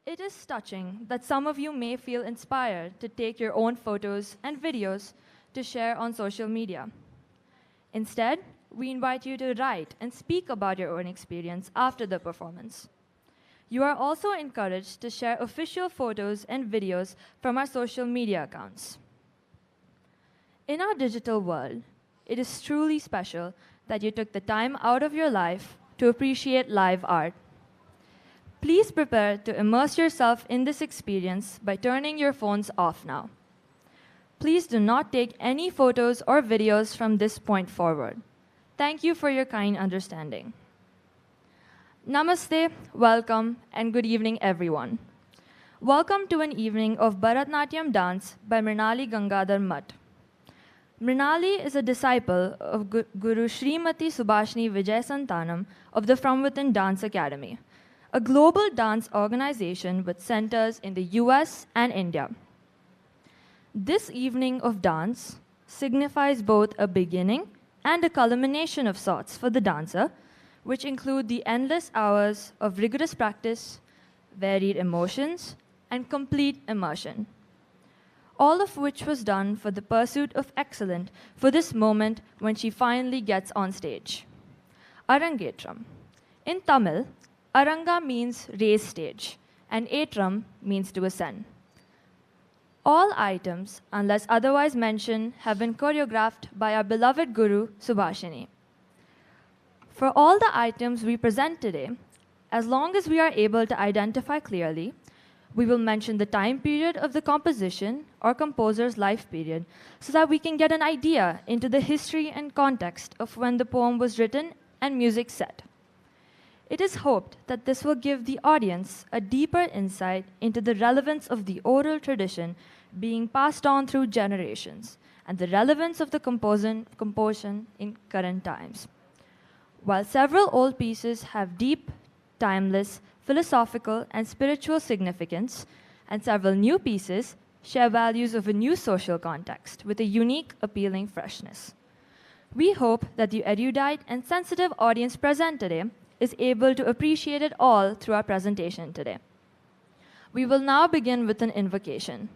It is touching that some of you may feel inspired to take your own photos and videos to share on social media. Instead, we invite you to write and speak about your own experience after the performance. You are also encouraged to share official photos and videos from our social media accounts. In our digital world, it is truly special that you took the time out of your life to appreciate live art. Please prepare to immerse yourself in this experience by turning your phones off now. Please do not take any photos or videos from this point forward. Thank you for your kind understanding. Namaste, welcome, and good evening, everyone. Welcome to an evening of Bharatanatyam dance by Mrinali Gangadhar Mutt. Mrinali is a disciple of Guru Srimati Subhashini Vijay Santanam of the From Within Dance Academy, a global dance organization with centers in the US and India. This evening of dance signifies both a beginning and a culmination of sorts for the dancer, which include the endless hours of rigorous practice, varied emotions, and complete immersion. All of which was done for the pursuit of excellence for this moment when she finally gets on stage. Arangetram. In Tamil, Aranga means raised stage, and Atram means to ascend. All items, unless otherwise mentioned, have been choreographed by our beloved Guru, Subhashini. For all the items we present today, as long as we are able to identify clearly, we will mention the time period of the composition or composer's life period so that we can get an idea into the history and context of when the poem was written and music set. It is hoped that this will give the audience a deeper insight into the relevance of the oral tradition being passed on through generations and the relevance of the composition in current times. While several old pieces have deep, timeless, philosophical, and spiritual significance, and several new pieces share values of a new social context with a unique, appealing freshness. We hope that the erudite and sensitive audience present today is able to appreciate it all through our presentation today. We will now begin with an invocation.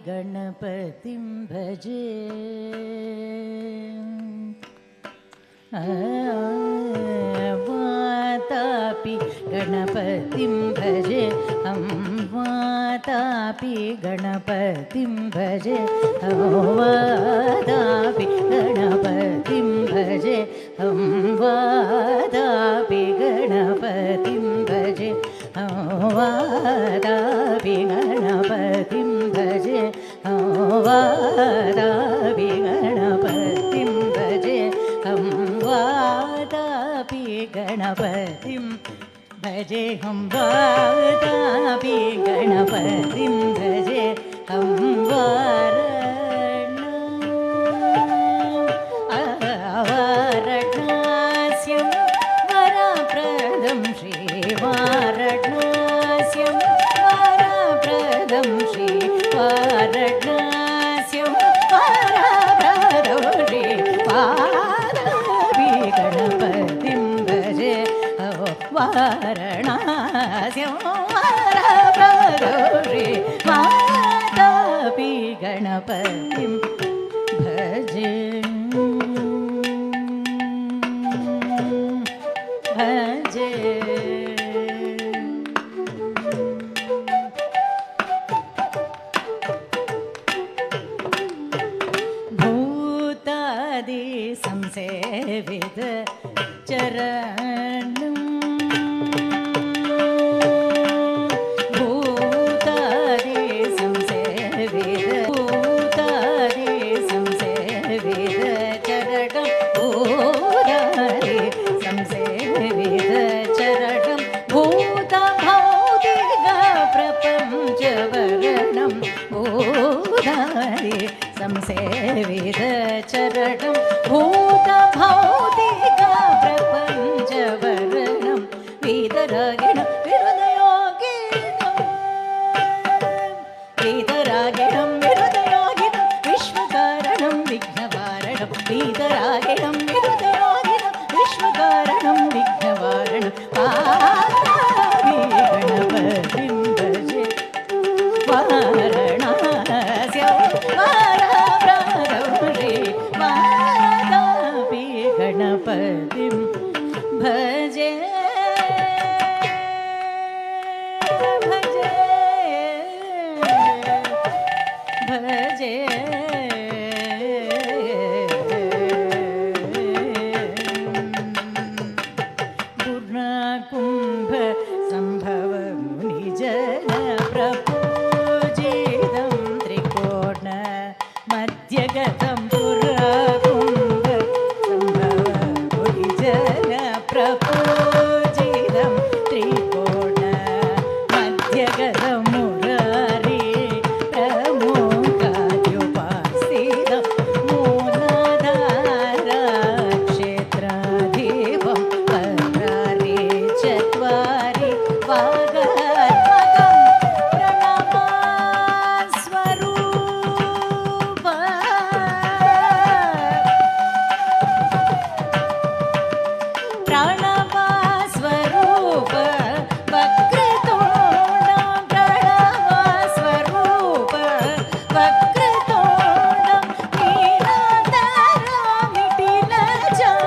गणपतिं भजे वातापि गणपतिं भजे वातापि गणपतिं भजे वातापि गणपतिं भजे वातापि गणपतिं भजे वातापि गणपतिं भजे वातापि गणपतिं भजे वातापि गणपतिं भजे वातापि गणपतिं भजे वाराणस्यं वरप्रदं श्रीवाराणस्यं वरप्रदं वारणास्यं वरप्रदोषे मातापि गणपतिं भजे भजे भूतादि संसेवित चरणं भूतादि संसेवित चरणं भूतादि संसेवित चरणं भूतभौतिक प्रपञ्चवरणं भूतादि संसेवित चरणं भूतभौतिक प्रपञ्चवरणं वीतरागिणं वीतरागिणं वीतरागिणं विश्वकारणं विघ्नवारणं वीतरागिणं वीतरागिणं विश्वकारणं विघ्नवारणं पाहि गणपतिं भजे वारणास्यं वरप्रदोषे मातापि गणपतिं भजे भजे भजे पूर्णकुम्भ सम्भव मुनिजन प्रपूजितं त्रिकोण मध्यगतं पुरकुम्भ सम्भव मुनिजन प्रपूजितं त्रिकोण मध्यगतं मुरारी प्रमुखाद्युपासितं मूलाधारा क्षेत्राधिपं वरारे चत्वारि वागत्मकं प्रणवस्वरूप प्रणवस्वरूप वक्रतुण्डं प्रणवस्वरूप वक्रतुण्डं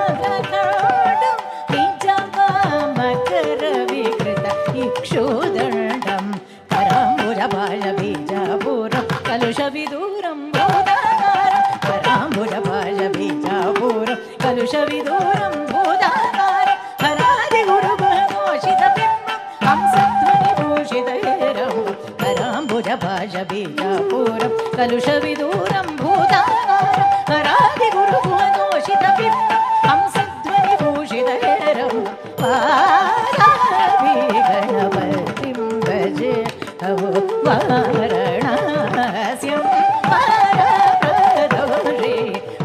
नीलाधरमिटिलचन्द्रखण्डं निजमकरविकृत इक्षुदण्डं कराम्बुजपाशबीजापुरं कलुषविदूरं भूताकारं कराम्बुजपाशबीजापुरं कलुषविदूरं भूताकारं हरादिगुरुघोषितबिम्बं हंसध्वनिभूषितहेरं कराम्बुजपाशबीजापुरं कलुषविदूरं भूताकारं हरादिगुरुघोषितबिम्बं हंसध्वनिभूषितहेरं पादाभि गणपतिं भजे तव वारणास्यं वरप्रदोषे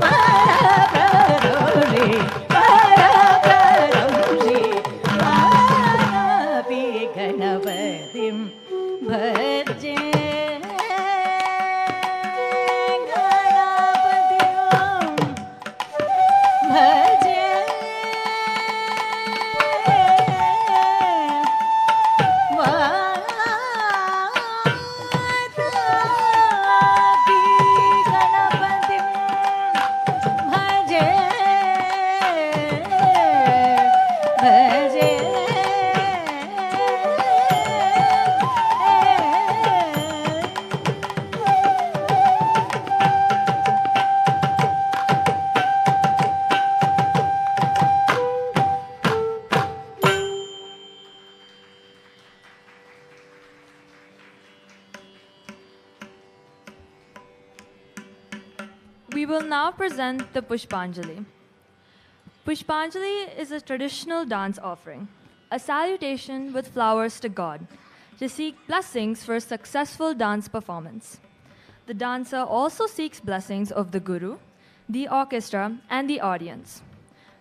वरप्रदोषे वरप्रदोषे मातापि गणपतिं भजे गणपतिं भजे वातापि गणपतिं भजे भजे We will now present the Pushpanjali. Pushpanjali is a traditional dance offering, a salutation with flowers to God, to seek blessings for a successful dance performance. The dancer also seeks blessings of the Guru, the orchestra, and the audience.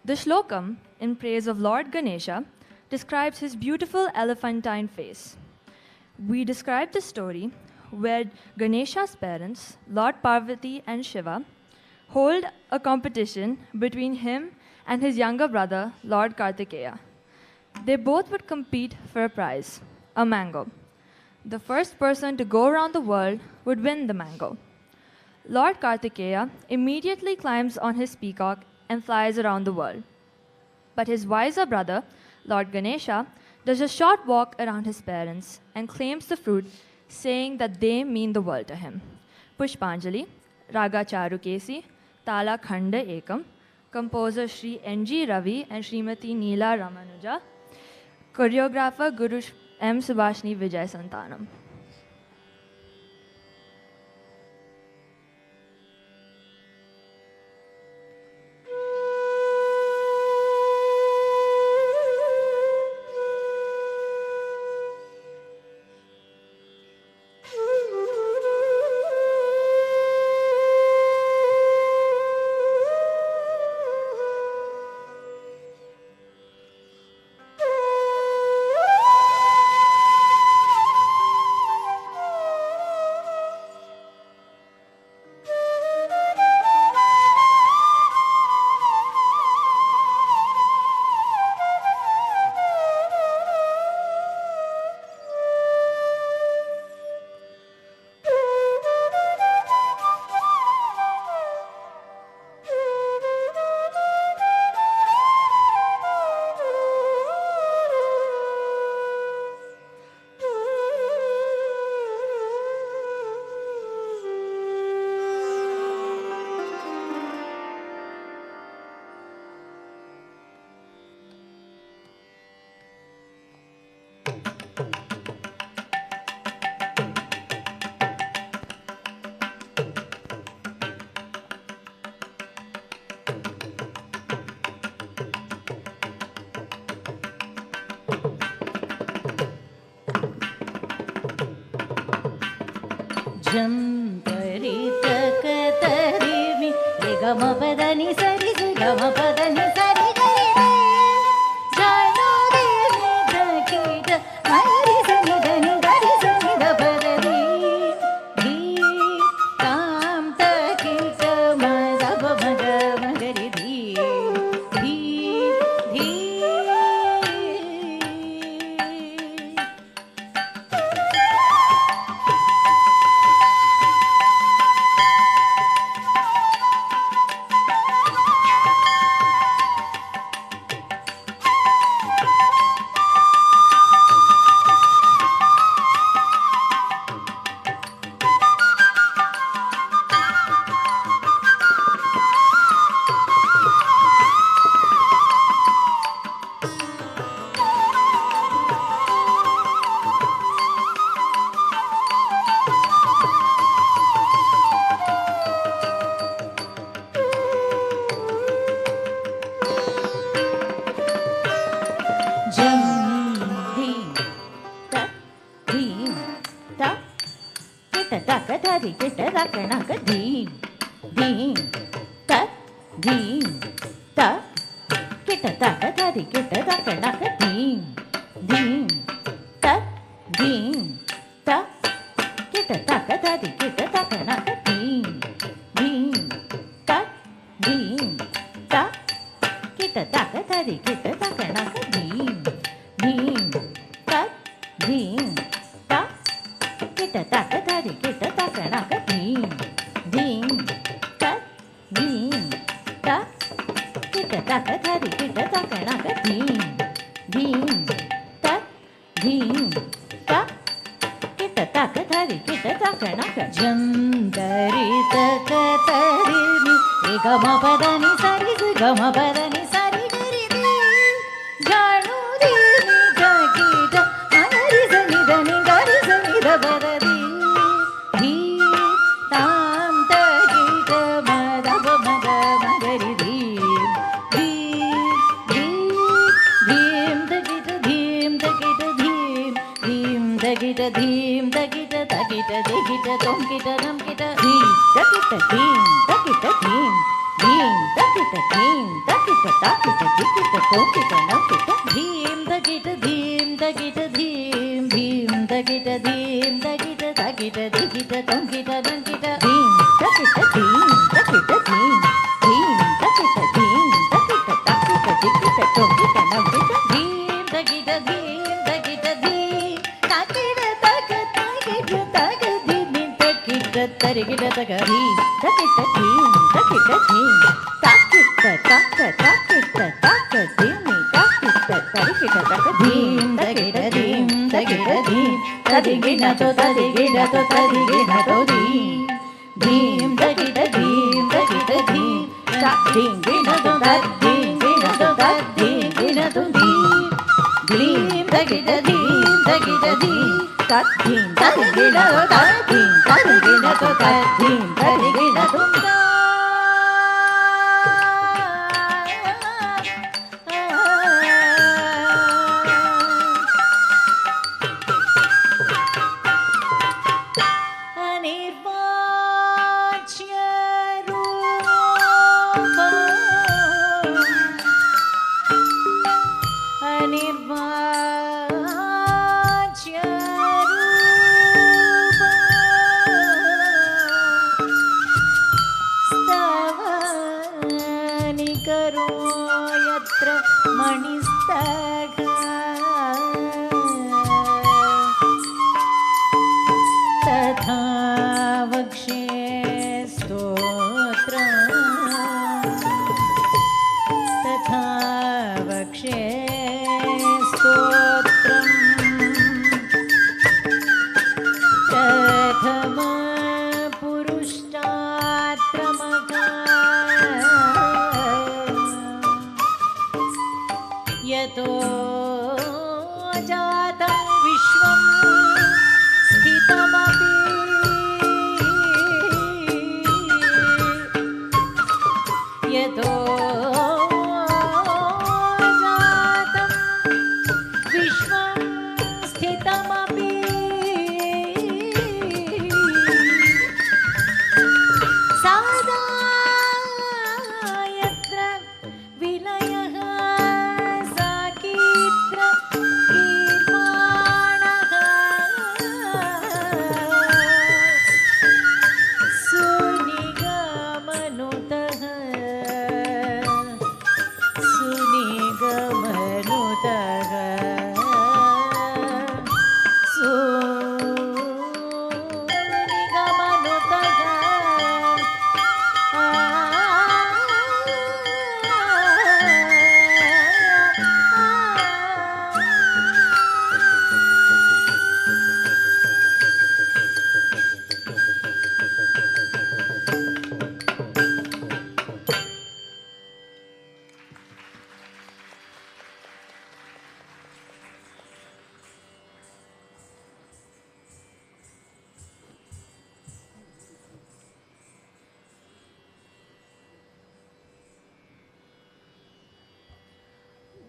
The shlokam, in praise of Lord Ganesha, describes his beautiful elephantine face. We describe the story where Ganesha's parents, Lord Parvati and Shiva, hold a competition between him and his younger brother, Lord Kartikeya. They both would compete for a prize, a mango. The first person to go around the world would win the mango. Lord Kartikeya immediately climbs on his peacock and flies around the world. But his wiser brother, Lord Ganesha, does a short walk around his parents and claims the fruit, saying that they mean the world to him. Pushpanjali, Raga Charukesi, Tala Khanda Ekam, composer Sri Nji Ravi and Srimati Neela Ramanuja, choreographer Guru M. Subhashni Vijay Santanam. Jam tari tak tari mi gama padani sari gama padani sari gari jano re mi dakita mari sani dani gari sani da padani di tam takita maza maga magari di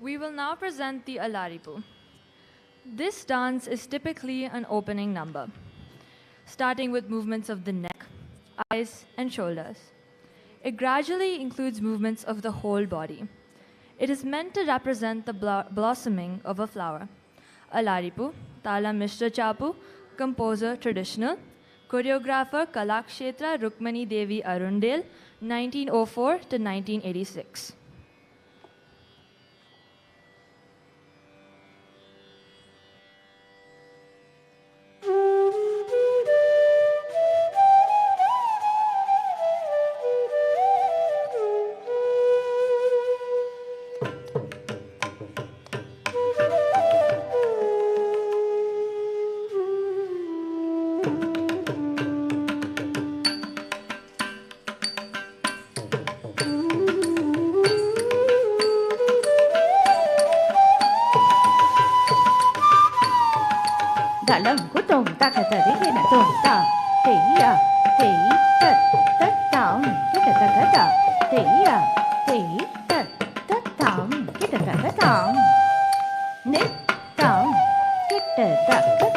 We will now present the Alaripu. This dance is typically an opening number, starting with movements of the neck, eyes, and shoulders. It gradually includes movements of the whole body. It is meant to represent the blossoming of a flower. Alaripu, Tala Mishra Chapu, composer traditional, choreographer Kalakshetra Rukmani Devi Arundel, 1904 to 1986. Dalam kutung tak kata dikena tung tak Tia, tat, tat, tam Kita tak kata Tia, tat, tat, tam Kita tak kata Nit, tam Kita tak kata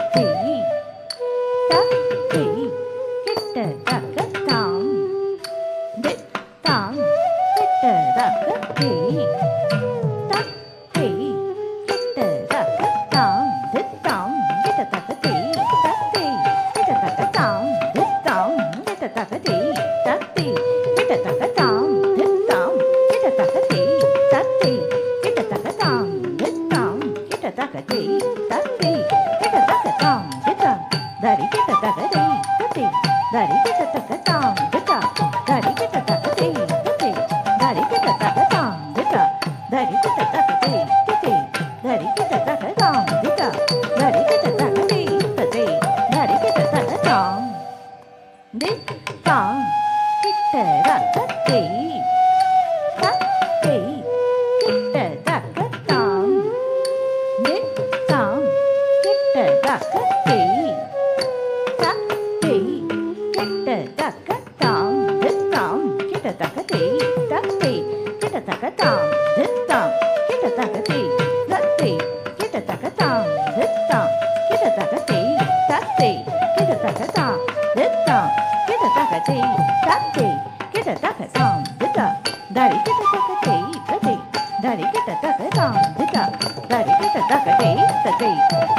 Tak, kita tak kata Nit, tam Kita tak kata Tak, kita tak kata Nit, tam Kita kita taka te, tate, kita taka tam, kita, dari kita taka te, tate, dari kita taka tam, kita, dari kita taka te, tate, dari kita taka tam, kita, dari kita taka te, tate, dari kita taka tam, kita, dari kita taka te, tate, dari kita taka tam, de tam, kita taka te, tate, kita taka tam, de tam, kita taka te, tate, kita taka tam, de tam, kita taka te, tate, kita taka tam, de tam, kita taka te, tate, kita taka tam, de tam, kita taka te, tate, kita taka tam, de tam, kita taka te, tate, kita taka tam, de tam, dari kita taka te, tate, dari kita taka tam, de tam, dari kita taka te, tate,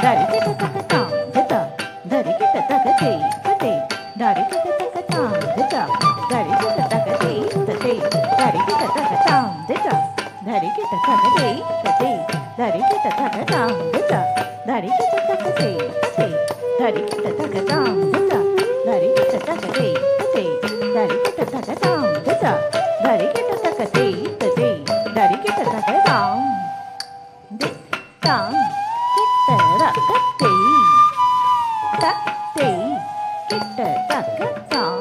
dari kita taka tam, de tam, dari kita taka te, tate, dari kita taka tam, de tam, dari kita taka te, tate, dari kita taka tam, de tam, dari kita taka te, tate, dari kita taka tam, de tam, dari kita taka te, tate, dari kita taka tam, de tam, dari kita taka te, tate, dari kita taka tam, de tam, dari kita taka te, tate, dari kita taka tam, de tam, kita raka te, tate, kita taka tam,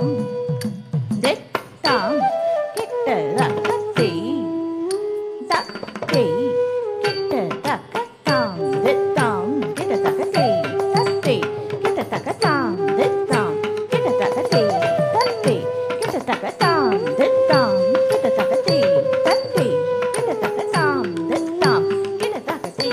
de tam, kita raka te, tate, kita taka tam, de tam, kita taka te, tate, kita taka tam, de tam, kita taka te, tate, kita taka tam, de tam, kita taka te, tate, kita taka tam, de tam, kita taka te,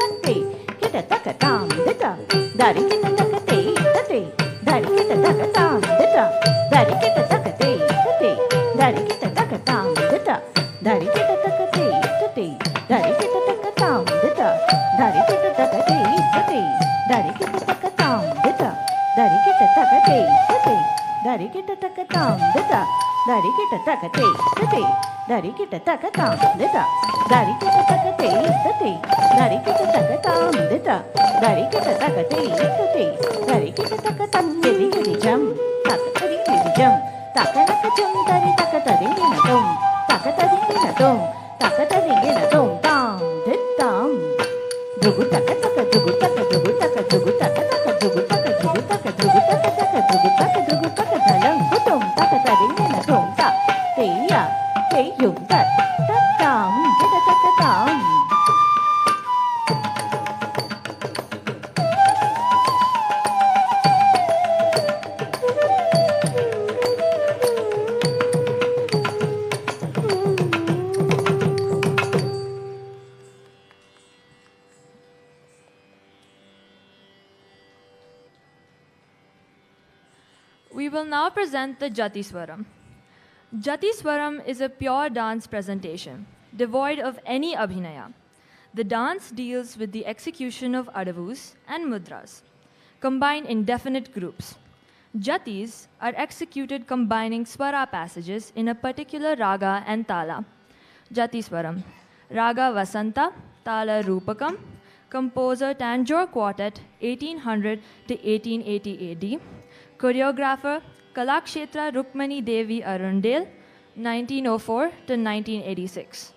tate, kita taka tam, de tam, dari kita taka te, tate, dari kita taka tam, de tam, dari kita taka te, tate, dari kita taka tam, de tam, dari kita taka te, tate, dari kita taka tam, de tam, dari kita taka te, tate, dari kita taka tam, de tam, dari kita taka te, tate, dari kita taka tam, de tam, dari kita taka te, tate, dari kita taka tam, de tam, dari kita taka te, tate, dari kita taka tam, de tam, dari kita taka te, tate, dari kita taka tam, jadi jadi jam, taka tadi jadi jam, taka nak jam dari taka tadi na tum, taka tadi na tum, taka tadi na tum, tam, de tam, jugu taka taka jugu taka jugu taka jugu taka taka jugu taka jugu taka jugu taka taka jugu taka dalam gutum taka tadi na tum, ta, tiya, te yung ta, ta tam, kita taka tam. We will now present the Jati Swaram. Jati Swaram is a pure dance presentation, devoid of any abhinaya. The dance deals with the execution of adavus and mudras, combined in definite groups. Jatis are executed combining swara passages in a particular raga and tala. Jati Swaram. Raga Vasanta, Tala Rupakam, composer Tanjore Quartet, 1800 to 1880 AD. Choreographer Kalakshetra Rukmani Devi Arundel, 1904 to 1986.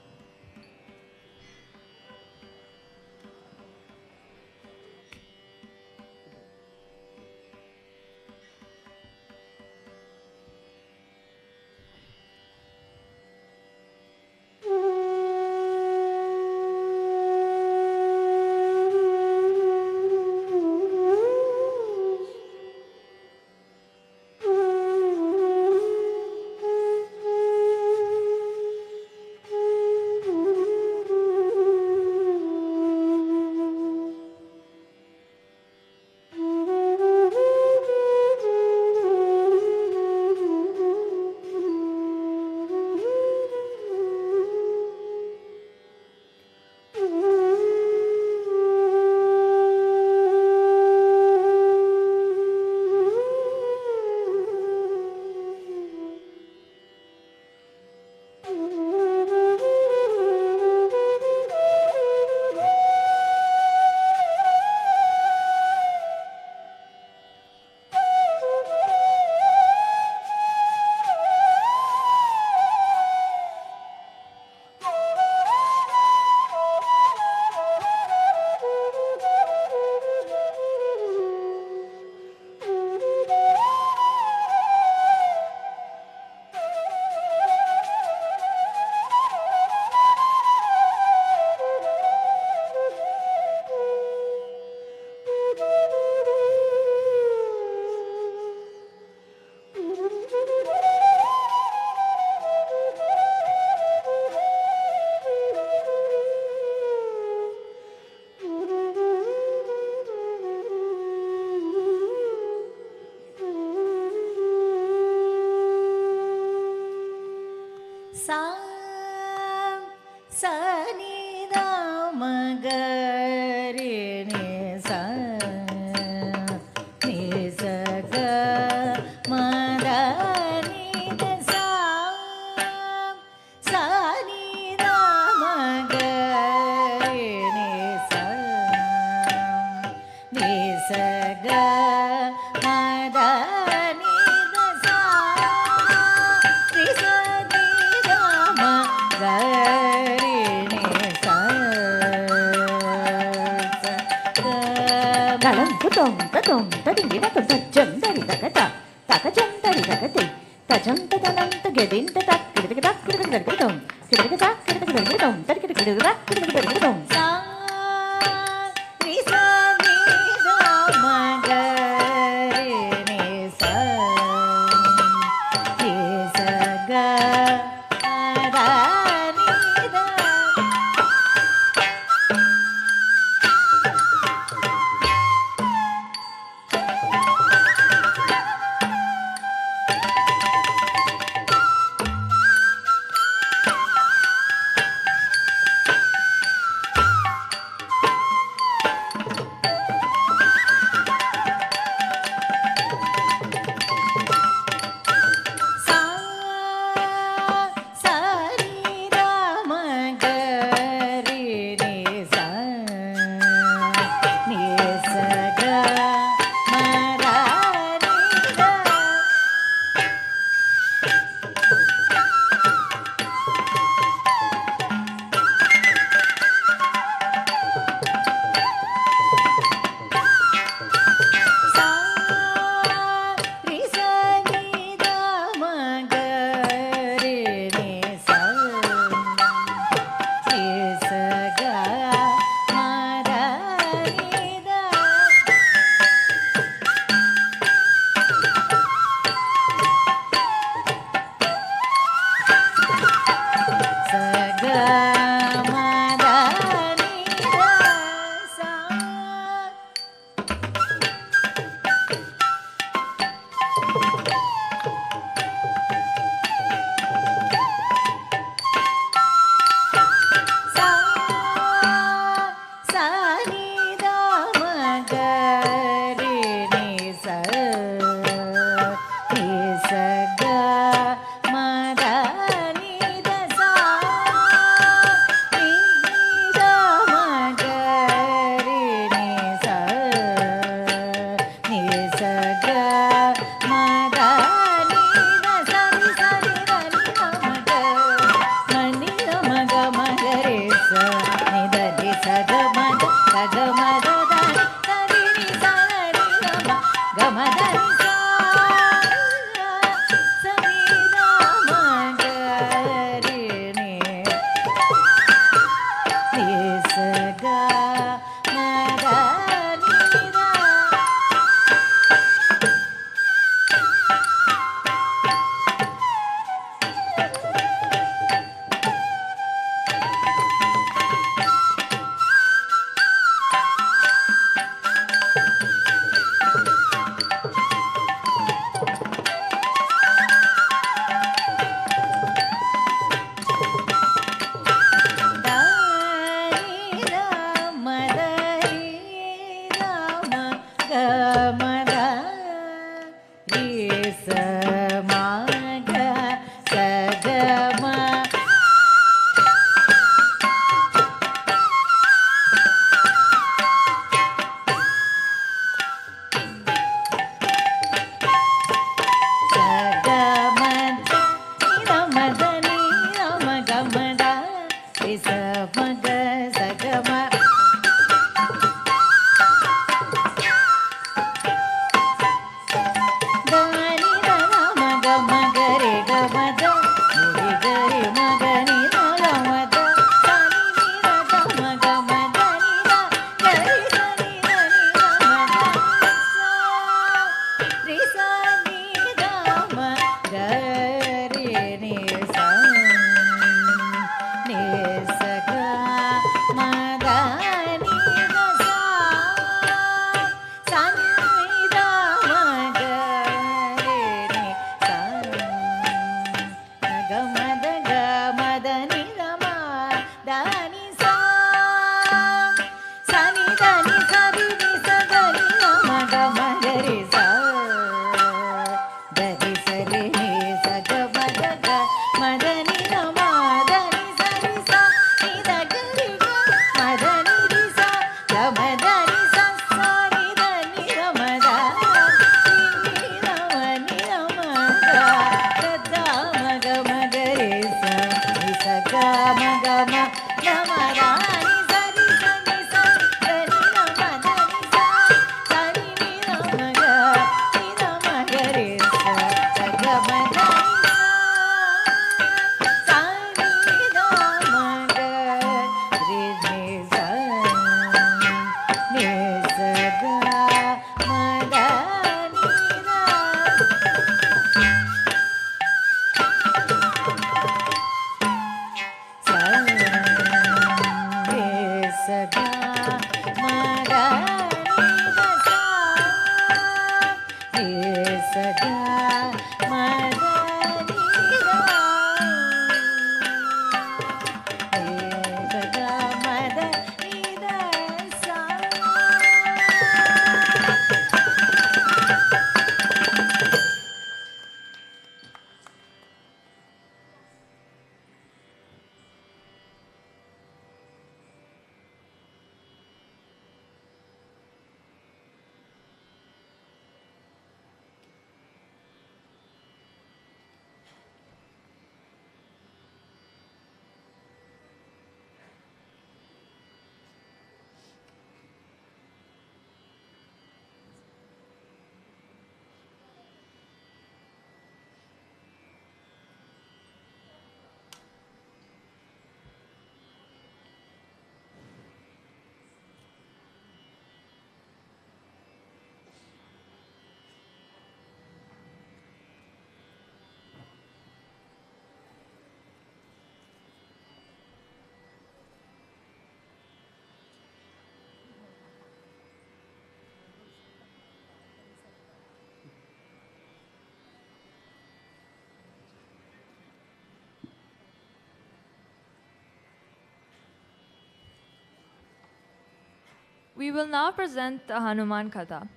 We will now present the Hanuman Katha.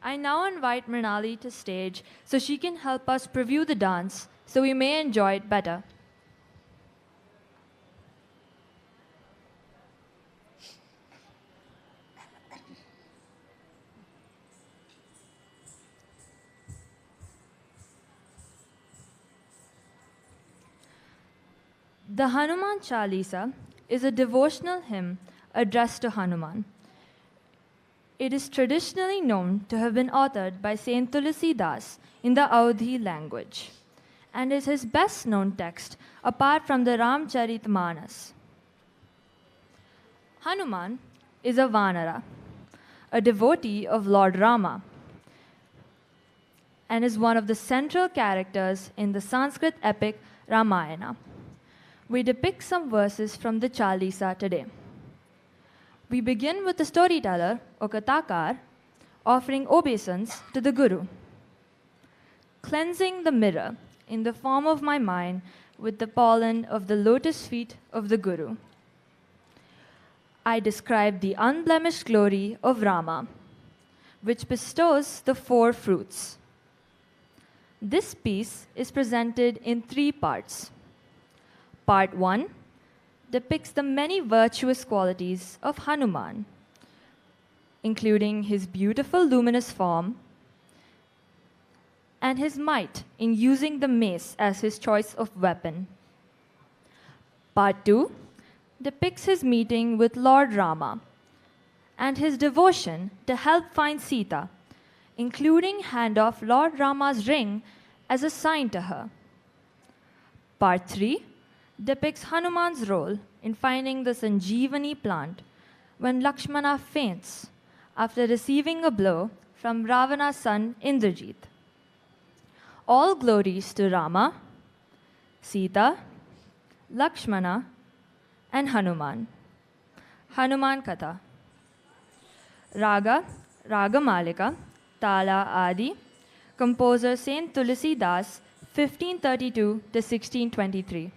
I now invite Mrinali to stage so she can help us preview the dance so we may enjoy it better. The Hanuman Chalisa is a devotional hymn addressed to Hanuman. It is traditionally known to have been authored by Saint Tulsi Das in the Audhi language and is his best known text apart from the Ramcharitmanas. Hanuman is a Vanara, a devotee of Lord Rama, and is one of the central characters in the Sanskrit epic Ramayana. We depict some verses from the Chalisa today. We begin with the storyteller, or Kathakar, offering obeisance to the Guru. Cleansing the mirror in the form of my mind with the pollen of the lotus feet of the Guru, I describe the unblemished glory of Rama, which bestows the four fruits. This piece is presented in three parts. Part 1 depicts the many virtuous qualities of Hanuman, including his beautiful luminous form and his might in using the mace as his choice of weapon. Part 2 depicts his meeting with Lord Rama and his devotion to help find Sita, including hand off Lord Rama's ring as a sign to her. Part 3 depicts Hanuman's role in finding the Sanjeevani plant when Lakshmana faints after receiving a blow from Ravana's son Indrajit. All glories to Rama, Sita, Lakshmana, and Hanuman. Hanuman Katha. Raga, Ragamalika, Tala Adi, composer Saint Tulsi Das, 1532 to 1623.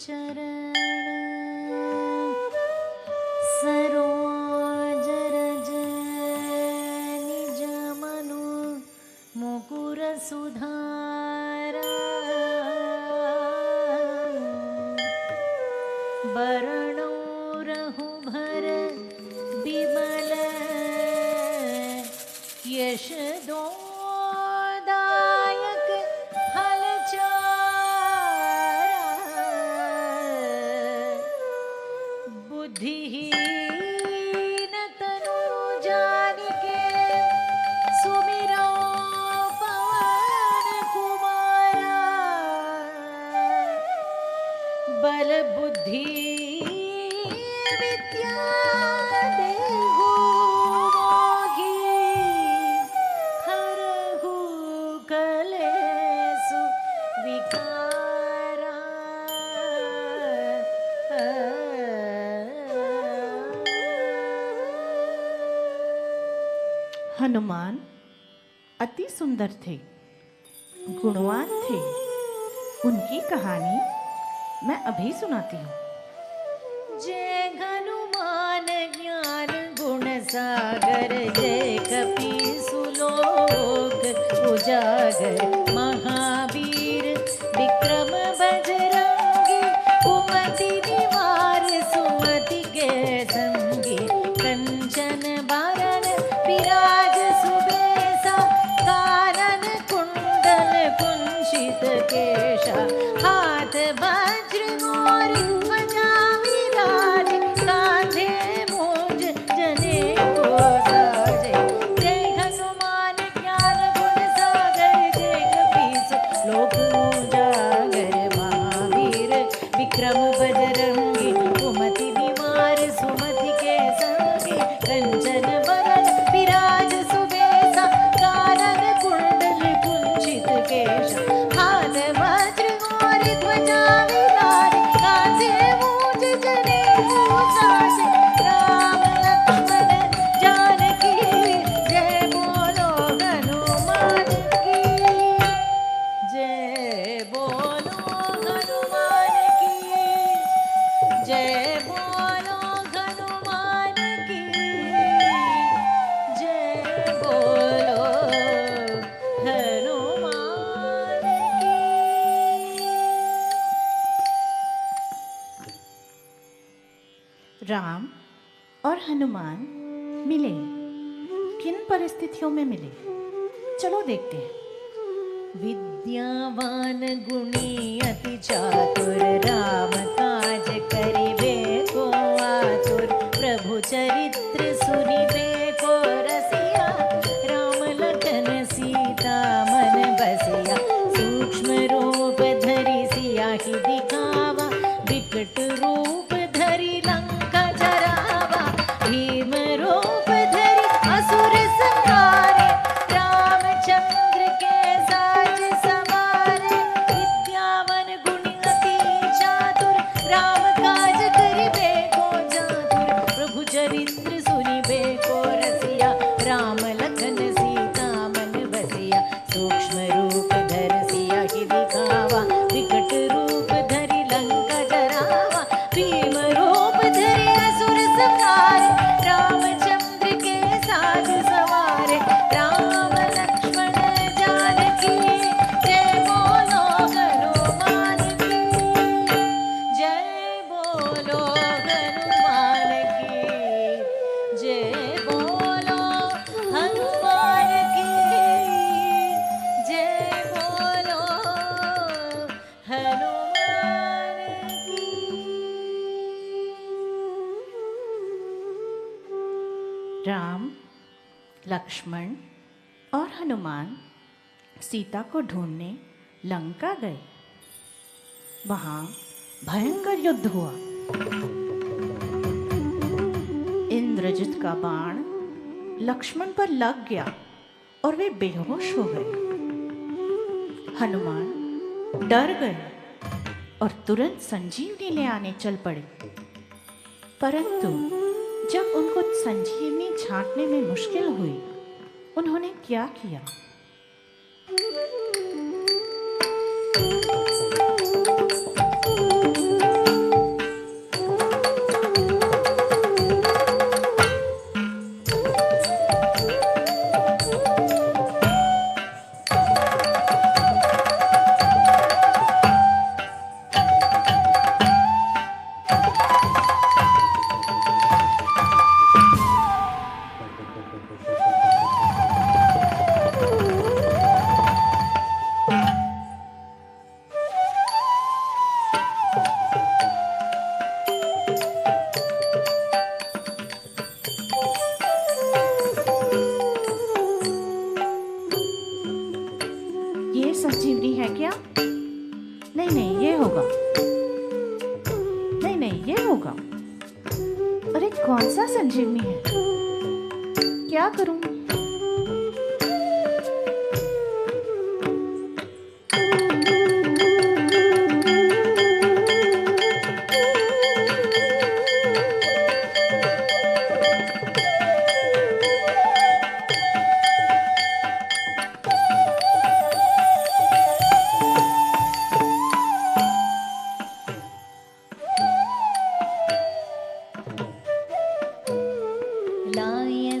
चरण सरोज रज निज मनु मुकुर सुधारा बरणो रघुबर विमल यश दायक फलचारा बुद्धिहीन तनु जानिके सुमिरो पवन कुमारा बल बुद्धि विद्या देहु मोहि हरहु कलेसु विकारा हनुमान अति सुंदर थे, गुणवान थे। उनकी कहानी मैं अभी सुनाती हूँ। जय हनुमान ज्ञान गुण सागर जय कपीसु लोक उजागर महावीर विक्रम बजरंगी कुमति निवार सुमति के संगी कंचन बरन विराज सुबेसा कानन कुंडल कुंचित केशा हाथ वज्र मोर ध्वजा विराज कांधे मूंज जनेऊ साजे जय हनुमान ज्ञान गुण सागर जय कपीस लोक उजागर महावीर विक्रम बजरंगी कुमति निवार सुमति के संगी कंचन बरन विराज सुबेसा कानन कुंडल कुंचित केशा हाथ वज्र मोर ध्वजा विराज कांधे मूंज जनेऊ साजे राम लक्ष्मण जानकी जय बोलो हनुमान की जय बोलो हनुमान की जय बोलो हनुमान की जय बोलो हनुमान की। राम और हनुमान मिले। किन परिस्थितियों में मिले, चलो देखते हैं। विद्यावान गुणी अति चातुर राम काज करिबे को आतुर प्रभु चरित्र सुनिबे को रसिया राम लखन सीता मन बसिया सूक्ष्म रूप धरि सियाहि दिखावा विकट रूप धरि लंका जरावा भीम रूप धरि असुर संहारे रामचंद्र के साज सवारे विद्यावन गुणी अति चातुर राम काज करिबे को चातुर प्रभु चरित्र सुनिबे को रसिया राम लखन सीता मन बसिया सूक्ष्म रूप धर सियाहि दिखावा विकट रूप धरि लंका जरावा भीम रूप धरि असुर संहारे रामचंद्र के साज सवारे राम लक्ष्मण जानकी जय बोलो हनुमान की जय बोलो हनुमान की जय बोलो हनुमान की जय बोलो हनुमान की। राम, लक्ष्मण और हनुमान सीता को ढूंढने लंका गए। वहां भयंकर युद्ध हुआ। इंद्रजित का बाण लक्ष्मण पर लग गया और वे बेहोश हो गए। हनुमान डर गए और तुरंत संजीवनी ले आने चल पड़े। परंतु जब उनको संजीवनी छांटने में मुश्किल हुई, उन्होंने क्या किया? नहीं नहीं ये होगा, नहीं नहीं ये होगा। अरे कौन सा संजीवनी है, क्या करूं?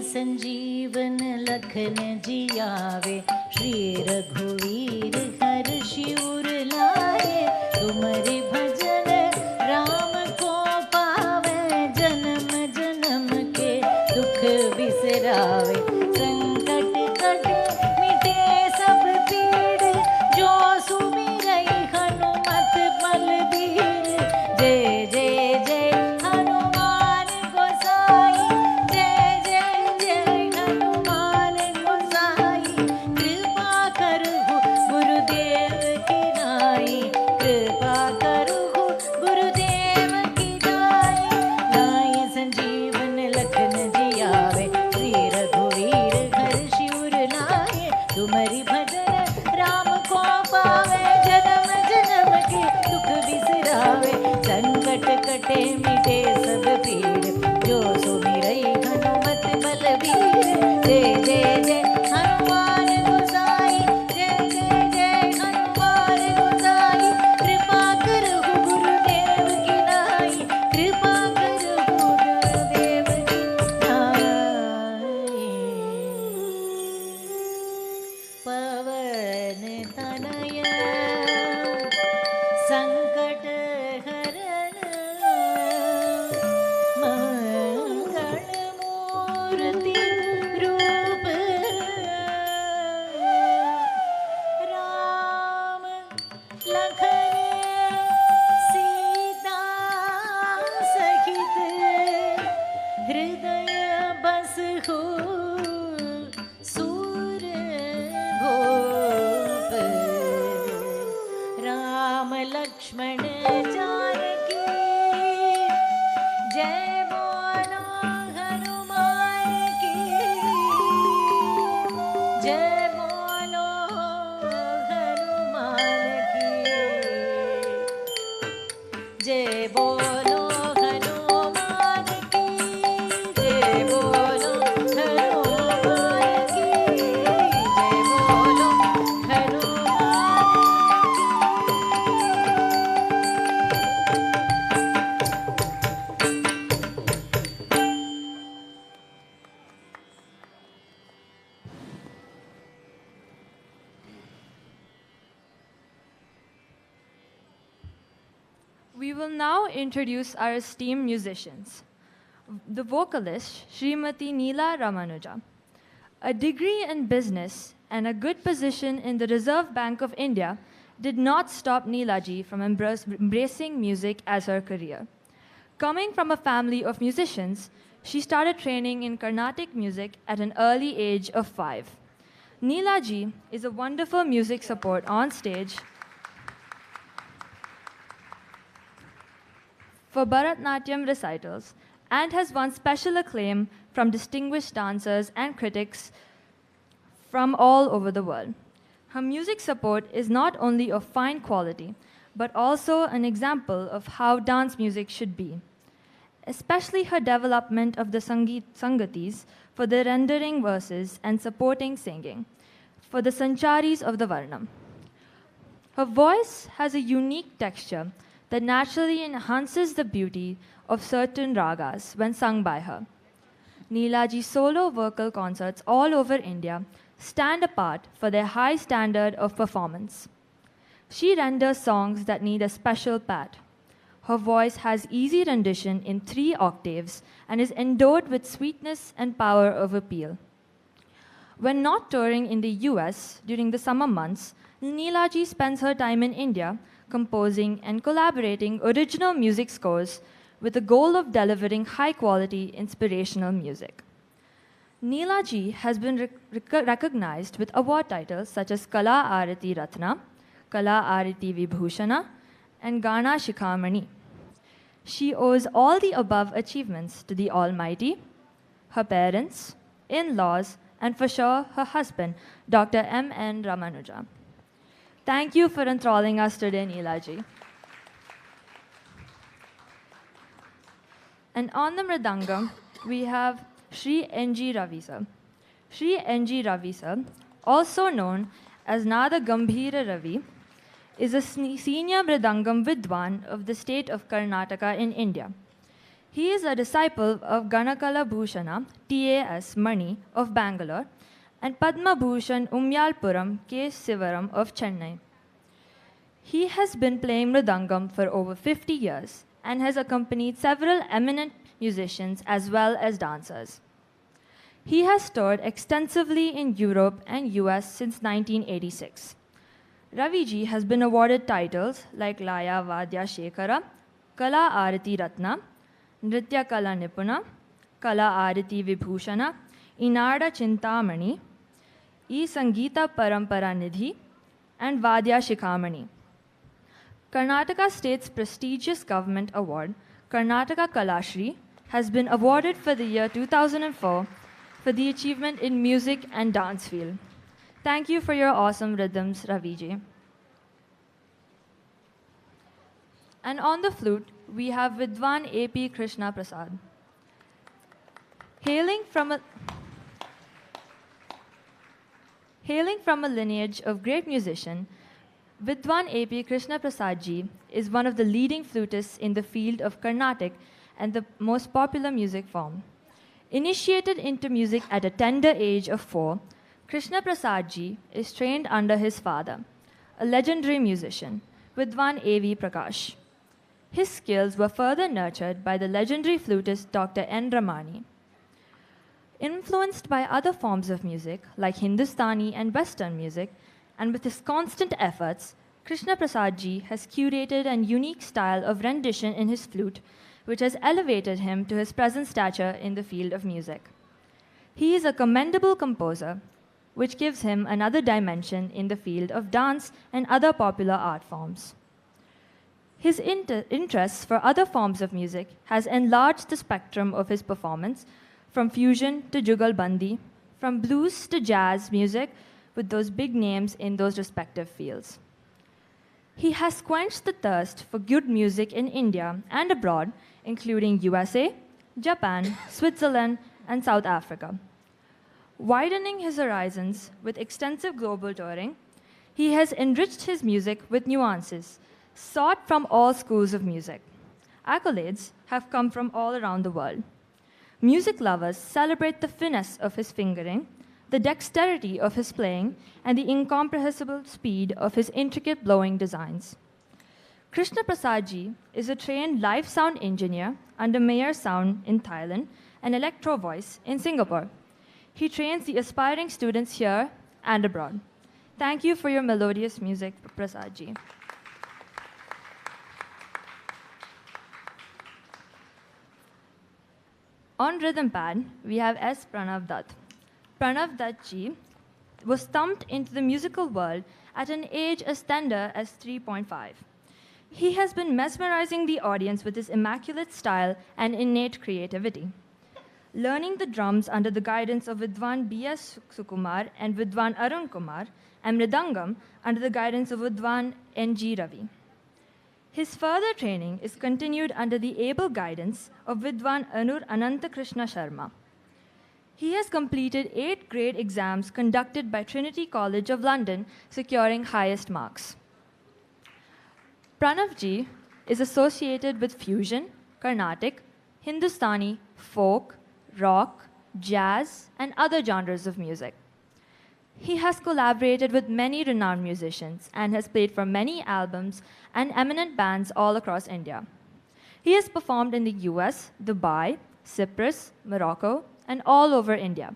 संजीवन लखन जियावे, श्री रघुवीर हर्षि उर लाए। तुमरि भजन राम को पावे, जन्म जन्म के दुख बिसरावे। संकट कटे मिटे सब पीड़, जो सुमिरई हनुमत बलबीर। जय जय जय हनुमान गोसाई, जय जय जय हनुमान गोसाई। कृपा करहु गुरुदेव की नाई, कृपा करहु गुरुदेव की नाई। नाई संजीवन लखन जियावे, श्री रघुवीर हर्षि उर लाए। तुमरि भजन राम को पावे, जन्म जन्म के दुख बिसरावे। संकट कटे मिटे सब पीड़, जो सुमिरई हनुमत बलबीर। जय जय जय हनुमान गोसाई, जय जय जय हनुमान गोसाई। कृपा करहु गुरुदेव की नाई, कृपा करहु गुरुदेव की नाई। पवन तनय संकट हरण, मंगल मूर्ति रूप। राम लखन सीता सहित, हृदय बसहु सूर भूप। राम लक्ष्मण जानकी, जय बोलो हनुमान की। जय बोलो हनुमान की, जय बोलो हनुमान की। जय बोलो हनुमान की, जय बोलो Hanuman. We will now introduce our esteemed musicians. The vocalist, Srimati Neela Ramanuja. A degree in business and a good position in the Reserve Bank of India did not stop Neelaji from embracing music as her career. Coming from a family of musicians, she started training in Carnatic music at an early age of 5. Neelaji is a wonderful music support on stage for Bharatanatyam recitals and has won special acclaim from distinguished dancers and critics from all over the world. Her music support is not only of fine quality, but also an example of how dance music should be, especially her development of the Sangatis for the rendering verses and supporting singing, for the Sancharis of the Varnam. Her voice has a unique texture that naturally enhances the beauty of certain ragas when sung by her. Neelaji's solo vocal concerts all over India stand apart for their high standard of performance. She renders songs that need a special pat. Her voice has easy rendition in 3 octaves and is endowed with sweetness and power of appeal. When not touring in the US during the summer months, Neelaji spends her time in India composing and collaborating original music scores with the goal of delivering high-quality, inspirational music. Neelaji has been recognized with award titles such as Kala Arati Ratna, Kala Ariti Vibhushana, and Gana Shikhamani. She owes all the above achievements to the Almighty, her parents, in-laws, and for sure her husband, Dr. M.N. Ramanuja. Thank you for enthralling us today, Neelaji. And on the Mridangam, we have Shri Nji Ravi sir. Shri Nji Ravi sir, also known as Nada Gambhira Ravi, is a senior Mridangam Vidwan of the state of Karnataka in India. He is a disciple of Ganakala Bhushana T.A.S. Mani of Bangalore and Padma Bhushan Umyalpuram K. Sivaram of Chennai. He has been playing Mridangam for over 50 years and has accompanied several eminent musicians as well as dancers. He has toured extensively in Europe and US since 1986. Raviji has been awarded titles like Laya Vadya Shekhara, Kala Arati Ratna, Nritya Kala Nipuna, Kala Arati Vibhushana, Inada Chintamani, E Sangeeta Parampara Nidhi, and Vadya Shikhamani. Karnataka State's prestigious government award, Karnataka Kalashri, has been awarded for the year 2004 for the achievement in music and dance field. Thank you for your awesome rhythms, Raviji. And on the flute, we have Vidwan A.P. Krishna Prasad. Hailing from a lineage of great musician, Vidwan A.P. Krishna Prasad ji is one of the leading flutists in the field of Carnatic and the most popular music form. Initiated into music at a tender age of 4, Krishna Prasad ji is trained under his father, a legendary musician, Vidwan A.V. Prakash. His skills were further nurtured by the legendary flutist Dr. N. Ramani. Influenced by other forms of music like Hindustani and Western music, and with his constant efforts, Krishna Prasad ji has curated a unique style of rendition in his flute, which has elevated him to his present stature in the field of music. He is a commendable composer, which gives him another dimension in the field of dance and other popular art forms. His interests for other forms of music has enlarged the spectrum of his performance, from fusion to jugalbandi, from blues to jazz music, with those big names in those respective fields. He has quenched the thirst for good music in India and abroad, including USA, Japan, Switzerland, and South Africa. Widening his horizons with extensive global touring, he has enriched his music with nuances, sought from all schools of music. Accolades have come from all around the world. Music lovers celebrate the finesse of his fingering, the dexterity of his playing, and the incomprehensible speed of his intricate blowing designs. Krishna Prasad ji is a trained live sound engineer under Mayer Sound in Thailand and Electro Voice in Singapore. He trains the aspiring students here and abroad. Thank you for your melodious music, Prasad ji. On rhythm pad, we have S. Pranav Dutt. Pranav Dutt ji was thumped into the musical world at an age as tender as 3.5. He has been mesmerizing the audience with his immaculate style and innate creativity. Learning the drums under the guidance of Vidwan B.S. Sukumar and Vidwan Arun Kumar, and Mridangam under the guidance of Vidwan Nji Ravi. His further training is continued under the able guidance of Vidwan Anur Ananta Krishna Sharma. He has completed 8 grade exams conducted by Trinity College of London, securing highest marks. Pranav ji is associated with fusion, Carnatic, Hindustani, folk, rock, jazz, and other genres of music. He has collaborated with many renowned musicians and has played for many albums and eminent bands all across India. He has performed in the US, Dubai, Cyprus, Morocco, and all over India.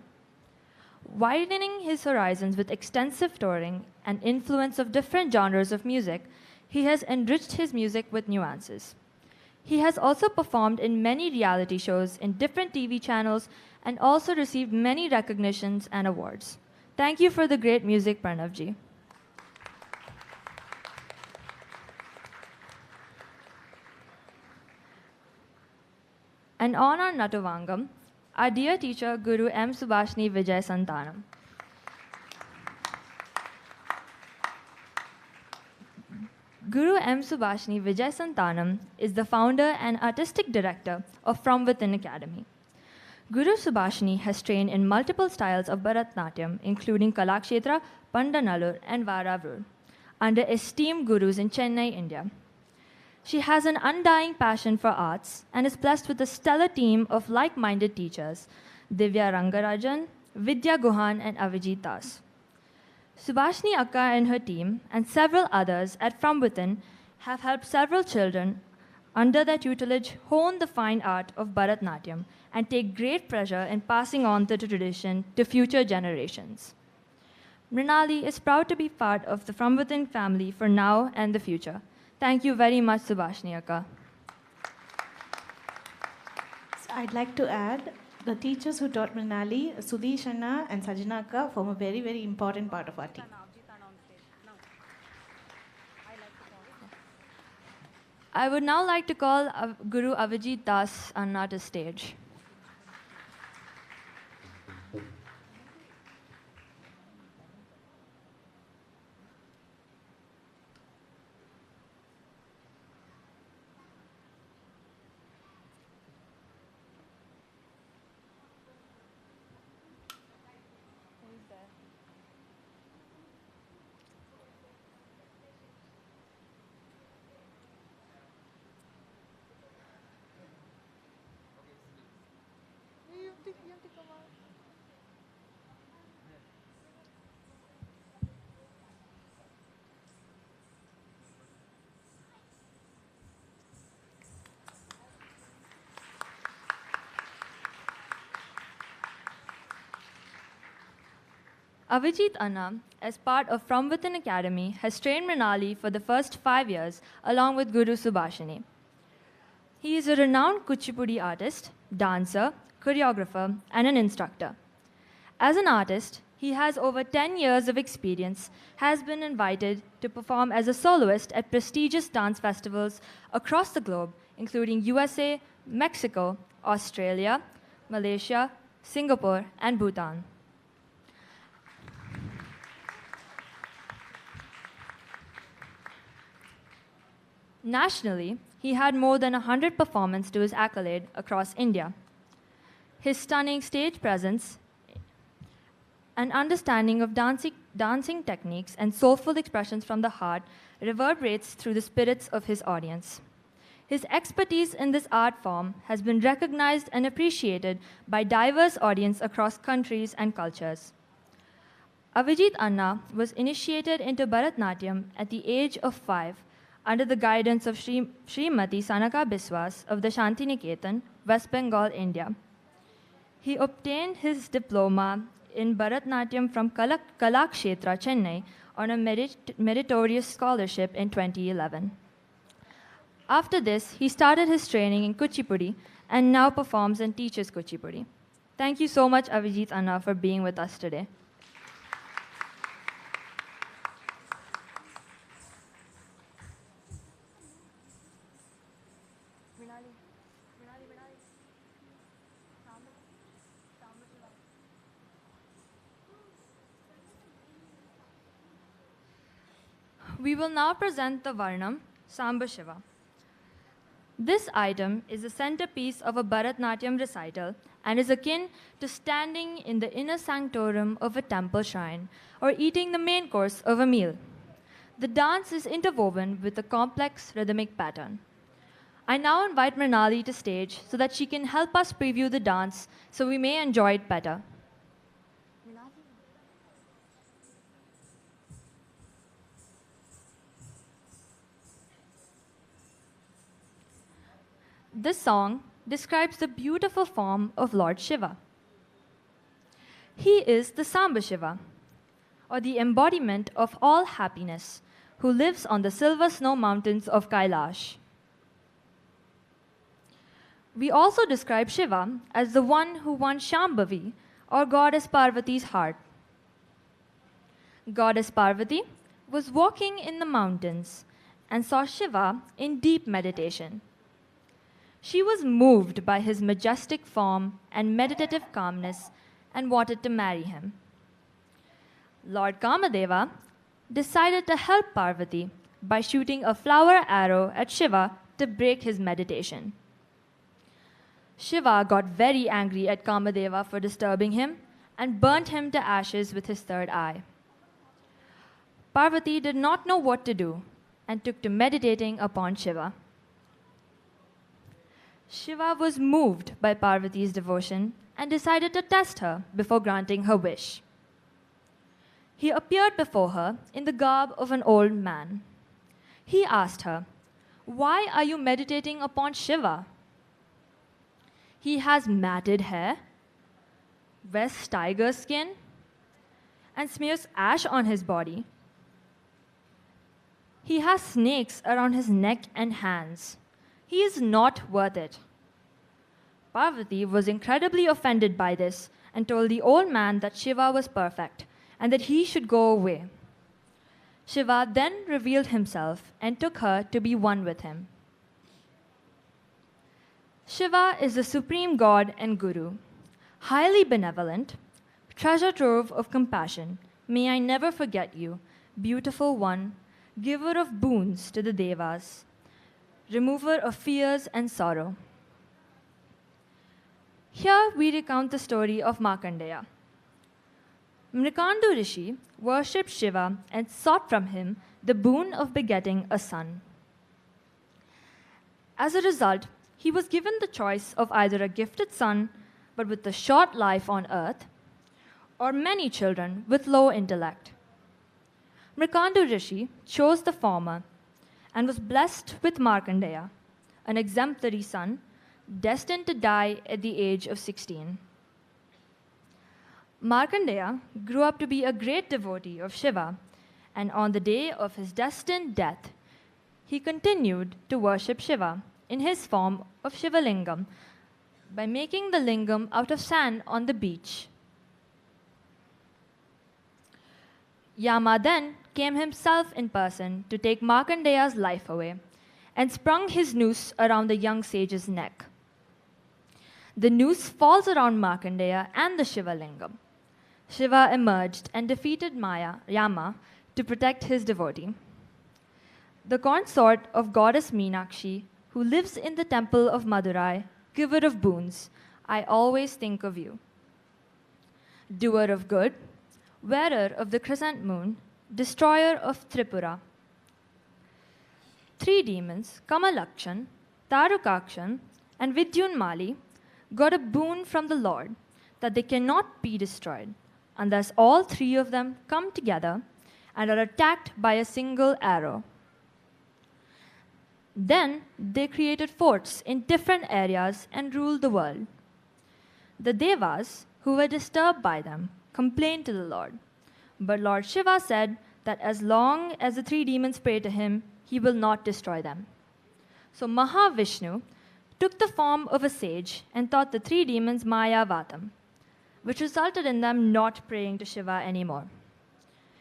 Widening his horizons with extensive touring and influence of different genres of music, he has enriched his music with nuances. He has also performed in many reality shows in different TV channels and also received many recognitions and awards. Thank you for the great music, Pranav ji. And on our Natuvangam, our dear teacher, Guru M. Subhashini Vijay Santanam. Guru M. Subhashini Vijay Santanam is the founder and artistic director of From Within Academy. Guru Subhashini has trained in multiple styles of Bharatanatyam, including Kalakshetra, Pandanallur, and Varavur, under esteemed gurus in Chennai, India. She has an undying passion for arts and is blessed with a stellar team of like-minded teachers, Divya Rangarajan, Vidya Guhan, and Avijit Das. Subhashini Akka and her team, and several others at From Within, have helped several children under their tutelage hone the fine art of Bharatanatyam and take great pleasure in passing on the tradition to future generations. Mrinali is proud to be part of the From Within family for now and the future. Thank you very much, Subhashini Akka. So I'd like to add the teachers who taught Mrinali, Sudesh Anna and Sajana Akka, form a very, very important part of our team. I would now like to call Guru Avijit Das Anna to stage. Avijit Anna, as part of From Within Academy, has trained Mrinali for the first 5 years along with Guru Subhashini. He is a renowned Kuchipudi artist, dancer, choreographer, and an instructor. As an artist, he has over 10 years of experience, has been invited to perform as a soloist at prestigious dance festivals across the globe, including USA, Mexico, Australia, Malaysia, Singapore, and Bhutan. Nationally, he had more than 100 performances to his accolade across India. His stunning stage presence and understanding of dancing techniques and soulful expressions from the heart reverberates through the spirits of his audience. His expertise in this art form has been recognized and appreciated by diverse audience across countries and cultures. Avijit Anna was initiated into Bharatanatyam at the age of 5 under the guidance of Srimati Sanaka Biswas of the Shantiniketan, West Bengal, India. He obtained his diploma in Bharatanatyam from Kalakshetra, Chennai, on a meritorious scholarship in 2011. After this, he started his training in Kuchipudi and now performs and teaches Kuchipudi. Thank you so much, Avijit Anna, for being with us today. We will now present the Varnam, Samba Shiva. This item is the centerpiece of a Bharatanatyam recital and is akin to standing in the inner sanctorum of a temple shrine or eating the main course of a meal. The dance is interwoven with a complex rhythmic pattern. I now invite Mrinali to stage so that she can help us preview the dance so we may enjoy it better. This song describes the beautiful form of Lord Shiva. He is the Samba Shiva, or the embodiment of all happiness, who lives on the silver snow mountains of Kailash. We also describe Shiva as the one who won Shambhavi, or Goddess Parvati's heart. Goddess Parvati was walking in the mountains and saw Shiva in deep meditation. She was moved by his majestic form and meditative calmness and wanted to marry him. Lord Kamadeva decided to help Parvati by shooting a flower arrow at Shiva to break his meditation. Shiva got very angry at Kamadeva for disturbing him and burnt him to ashes with his third eye. Parvati did not know what to do and took to meditating upon Shiva. Shiva was moved by Parvati's devotion and decided to test her before granting her wish. He appeared before her in the garb of an old man. He asked her, "Why are you meditating upon Shiva? He has matted hair, wears tiger skin, and smears ash on his body. He has snakes around his neck and hands. He is not worth it." Parvati was incredibly offended by this and told the old man that Shiva was perfect and that he should go away. Shiva then revealed himself and took her to be one with him. Shiva is the supreme god and guru, highly benevolent, treasure trove of compassion. May I never forget you, beautiful one, giver of boons to the devas, remover of fears and sorrow. Here we recount the story of Markandeya. Mrikandu Rishi worshipped Shiva and sought from him the boon of begetting a son. As a result, he was given the choice of either a gifted son, but with a short life on earth, or many children with low intellect. Mrikandu Rishi chose the former and was blessed with Markandeya, an exemplary son, destined to die at the age of 16. Markandeya grew up to be a great devotee of Shiva, and on the day of his destined death, he continued to worship Shiva in his form of Shivalingam by making the lingam out of sand on the beach. Yama then came himself in person to take Markandeya's life away and sprung his noose around the young sage's neck. The noose falls around Markandeya and the Shivalingam. Shiva emerged and defeated Yama to protect his devotee. The consort of goddess Meenakshi, who lives in the temple of Madurai, giver of boons, I always think of you. Doer of good, wearer of the crescent moon, destroyer of Tripura. 3 demons, Kamalakshan, Tarukakshan, and Vidyunmali, got a boon from the Lord that they cannot be destroyed, unless all 3 of them come together and are attacked by a single arrow. Then they created forts in different areas and ruled the world. The Devas, who were disturbed by them, complained to the Lord. But Lord Shiva said that as long as the 3 demons pray to him, he will not destroy them. So Mahavishnu took the form of a sage and taught the 3 demons Mayavatam, which resulted in them not praying to Shiva anymore,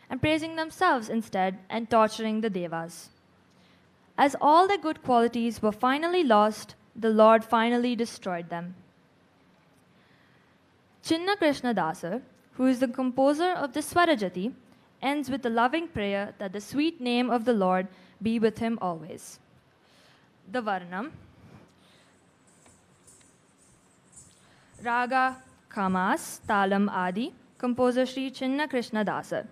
and praising themselves instead and torturing the Devas. As all their good qualities were finally lost, the Lord finally destroyed them. Chinna Krishna Dasar, who is the composer of the Swarajati, ends with a loving prayer that the sweet name of the Lord be with him always. The Varnam, Raga, Kamas, Talam Adi, composer Sri Chinna Krishna Dasar.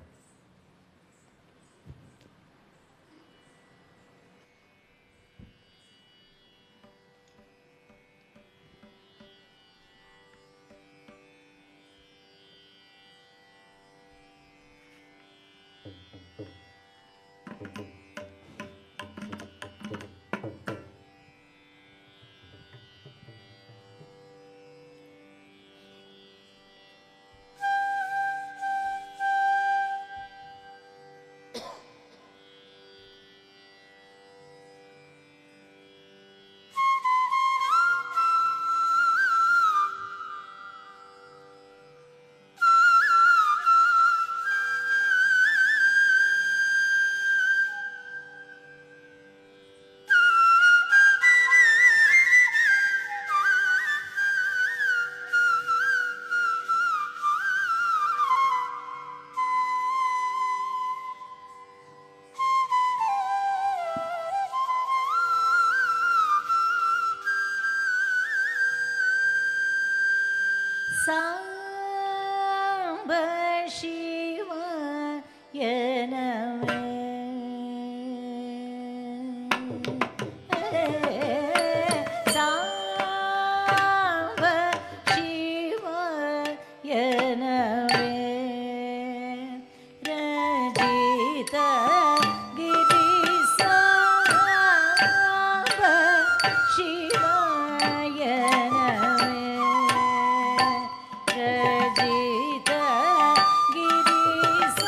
சாம்ப சிவாயனவே சாம்ப சிவாயனவே ரஜித கிரிசாம்ப சிவாயனவே ரஜித கிரிசாம்ப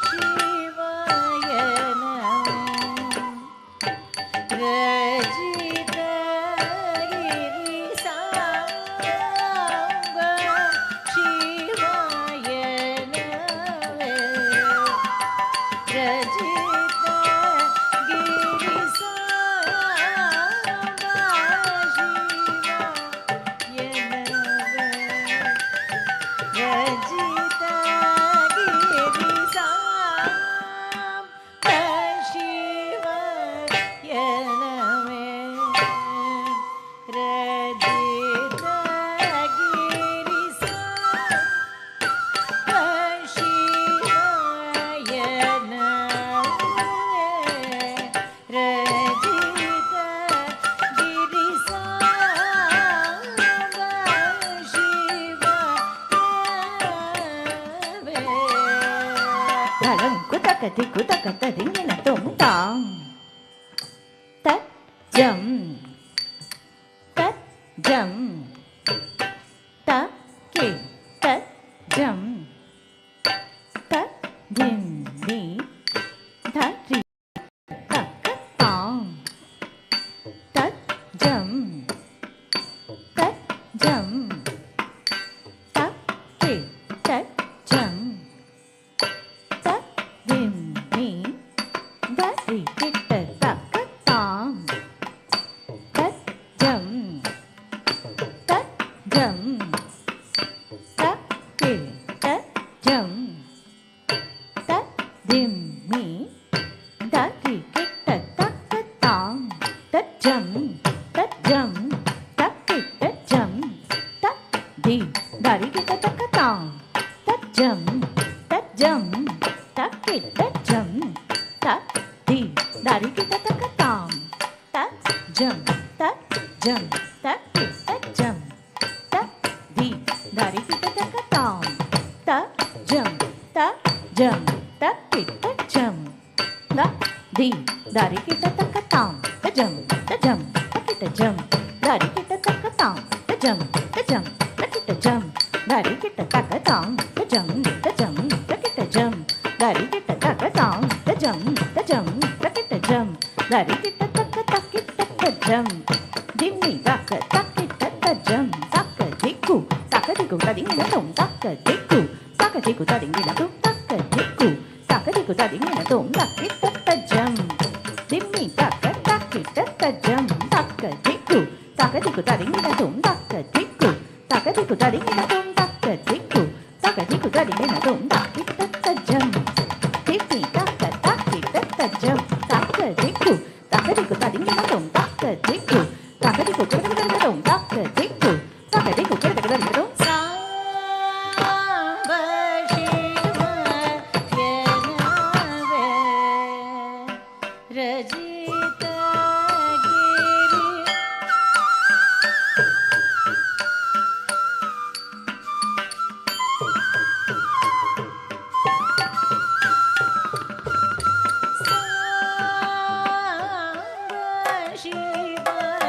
சிவாயனவே ரஜித கிரிசாம்ப சிவாயனவே ரஜித கிரிசாம்ப சிவாயனவே ரஜித கிரிசாம்ப சிவாயனவே ரஜித கிரிசாம்ப சிவாயனவே ரஜித கிரிசாம்ப சிவாயனவே தலம் குதகதி குதகததிங்கின தும்தாம் தத் ஜம் தத் ஜம் த K தத் ஜம் தத் Thiem தி தரி தக்கதாம் தத் ஜம் தத் ஜம் த K தத் ஜம் தத் Thiem தி தரி கிட்ட தக்கதாம் தத் ஜம் தத் ஜம் த K தத் ஜம் தத் Thiem me தரி கிட்ட தக்கதாம் தத் ஜம் தத் ஜம் தக் கிட்ட ஜம் தத் தி தரி கிட்ட தக்கதாம் தத் ஜம் தத் ஜம் தக் கிட்ட ஜம் தத் தி தரி கிட்ட தக்கதாம் தத் ஜம் தத் ஜம் தக் கிட்ட ஜம் தத் தி தரி கிட்ட தக்கதாம் தத் ஜம் தத் ஜம் தக் கிட்ட ஜம் தத் தி தரி கிட்ட தக்கதாம் தஜம் தஜம் தக்கிட்ட ஜம் தரி கிட்ட தக்கதாம் தஜம் தஜம் தக்கிட்ட ஜம் தரி கிட்ட தக்கதாம் தஜம் தஜம் தக்கிட்ட ஜம் தரி கிட்ட தக்கதாம் தஜம் தஜம் தக்கிட்ட ஜம் தரி கிட்ட தக்க தக்கிட்ட தஜம் திம்மி தக்க தக்கிட்ட தஜம் தக்க திக்கு தக்க திக்கு ததிங்கின தும் தக்க திக்கு தக்க திக்கு ததிங்கின தும் தக்க திக்கு தக்க திக்கு ததிங்கின தும் தக்கிட்ட தஜம் திம்மி தக்க தக்கிட்ட தஜம் தக்க திக்கு தக்க திக்கு ததிங்கின தும் தக்க திக்கு தக்க திக்கு ததிங்கின தும் தக்க திக்கு தக்க திக்கு ததிங்கின தும் தக்கிட்ட தஜம் திம்மி தக்க தக்கிட்ட தஜம் தக்க திக்கு தக்க திக்கு ததிங்கின தும் தக்க திக்கு தக்க திக்கு ததிங்கின தும் தக்க திக்கு தக்க திக்கு ததிங்கின தும் சாம்ப சிவாயனவே ரஜித கிரி சாம்ப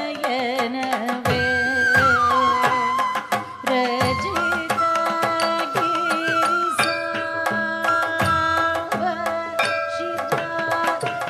சிவாயனவே Rajitha கிரிசாம்ப சிவாயனவே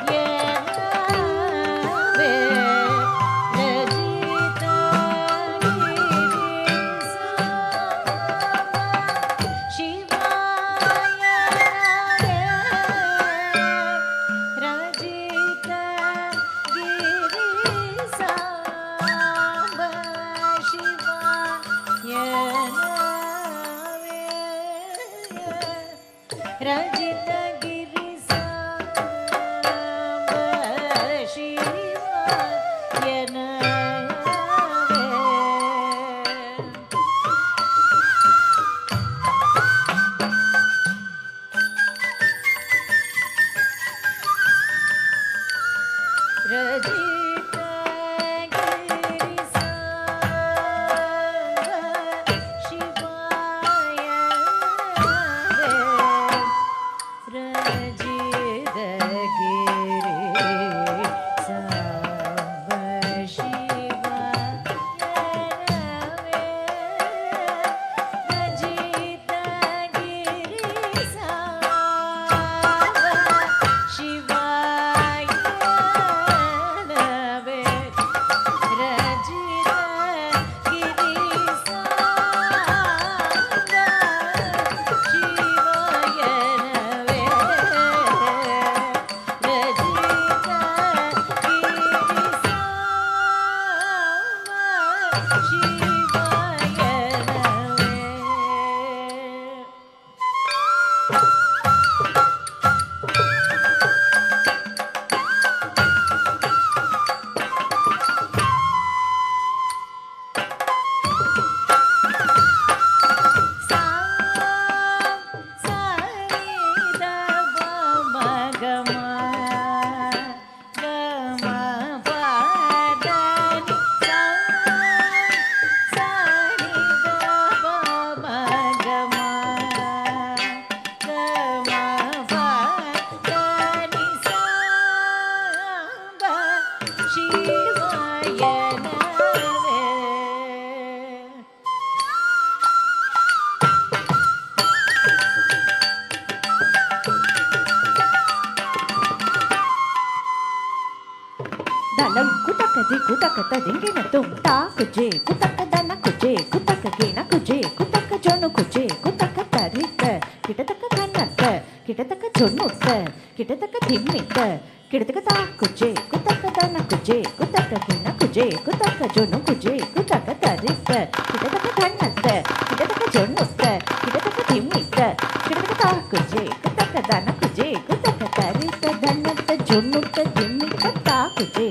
Dalam kutaka di kutaka tadingi na tum ta kuje kutaka dana kuje kutaka gina kuje kutaka jono kuje kutaka tarita kitataka kanata kitataka jonutta kitataka dhimmita kitataka ta kuje kutaka dana kuje kutaka gina kuje kutaka jono kuje kutaka tarita kitataka kanata kitataka jonutta kitataka dhimmita kitataka ta kuje kutaka dana kuje kutaka tarita dhanata jonutta dhimmita ta kuje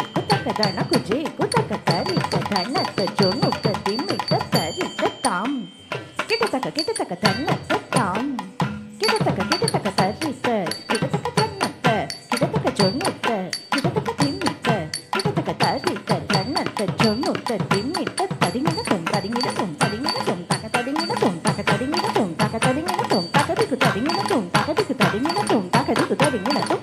dana kuje kutaka tarita dhanata jonutta dhimmita tarita tam kitataka dhanata tam kitataka tarita kitataka dhanata kitataka jonutta kitataka dhimmita kitataka tarita dhanata jonutta dhimmita taringina tom taringina tom taringina tom taka taringina tom taka taringina tom taka taringina tom taka diku taringina tom taka diku taringina tom taka diku taringina tom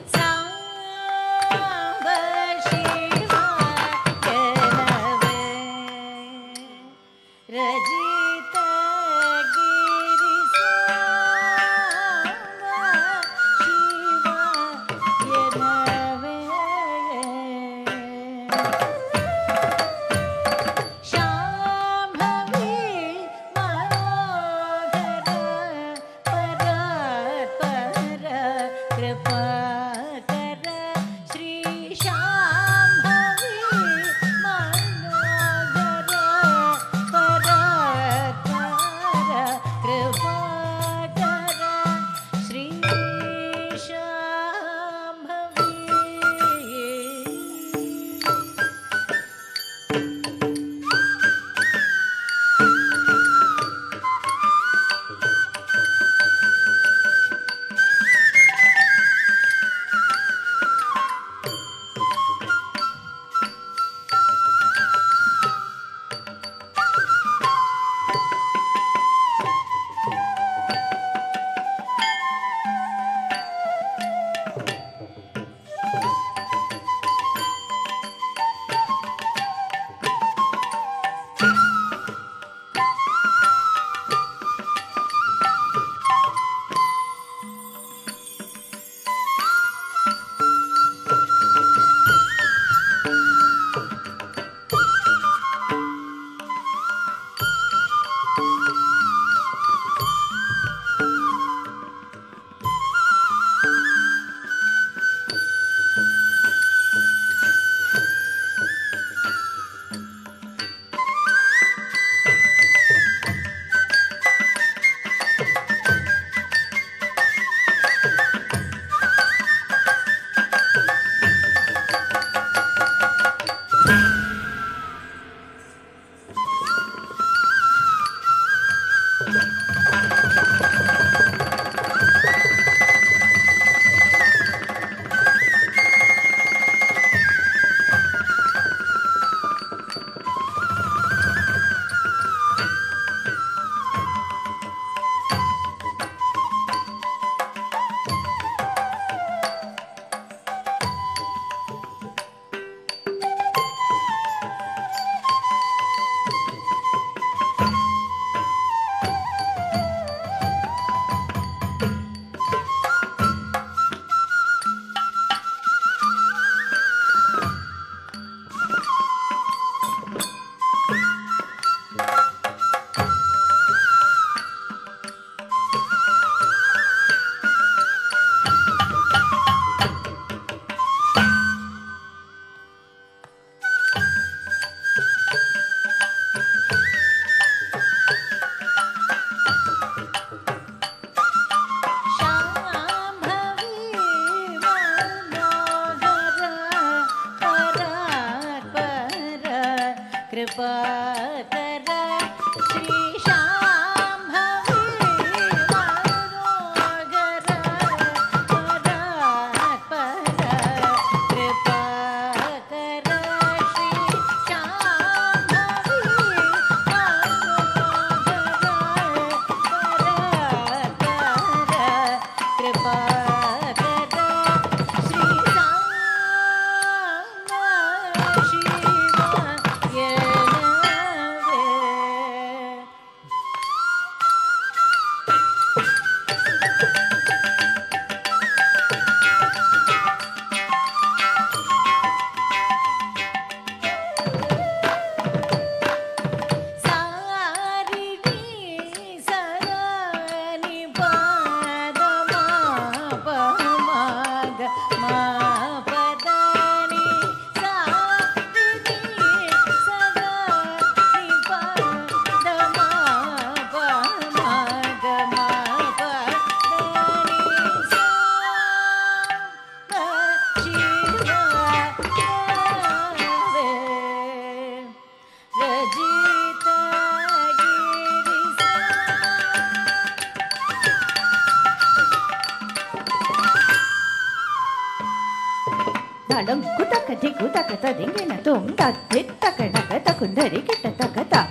தாளம் குதக்கதி குதக்கத திங்கின தும் தத்தி தக்கணக தகுந்தரி கிட்ட தகதா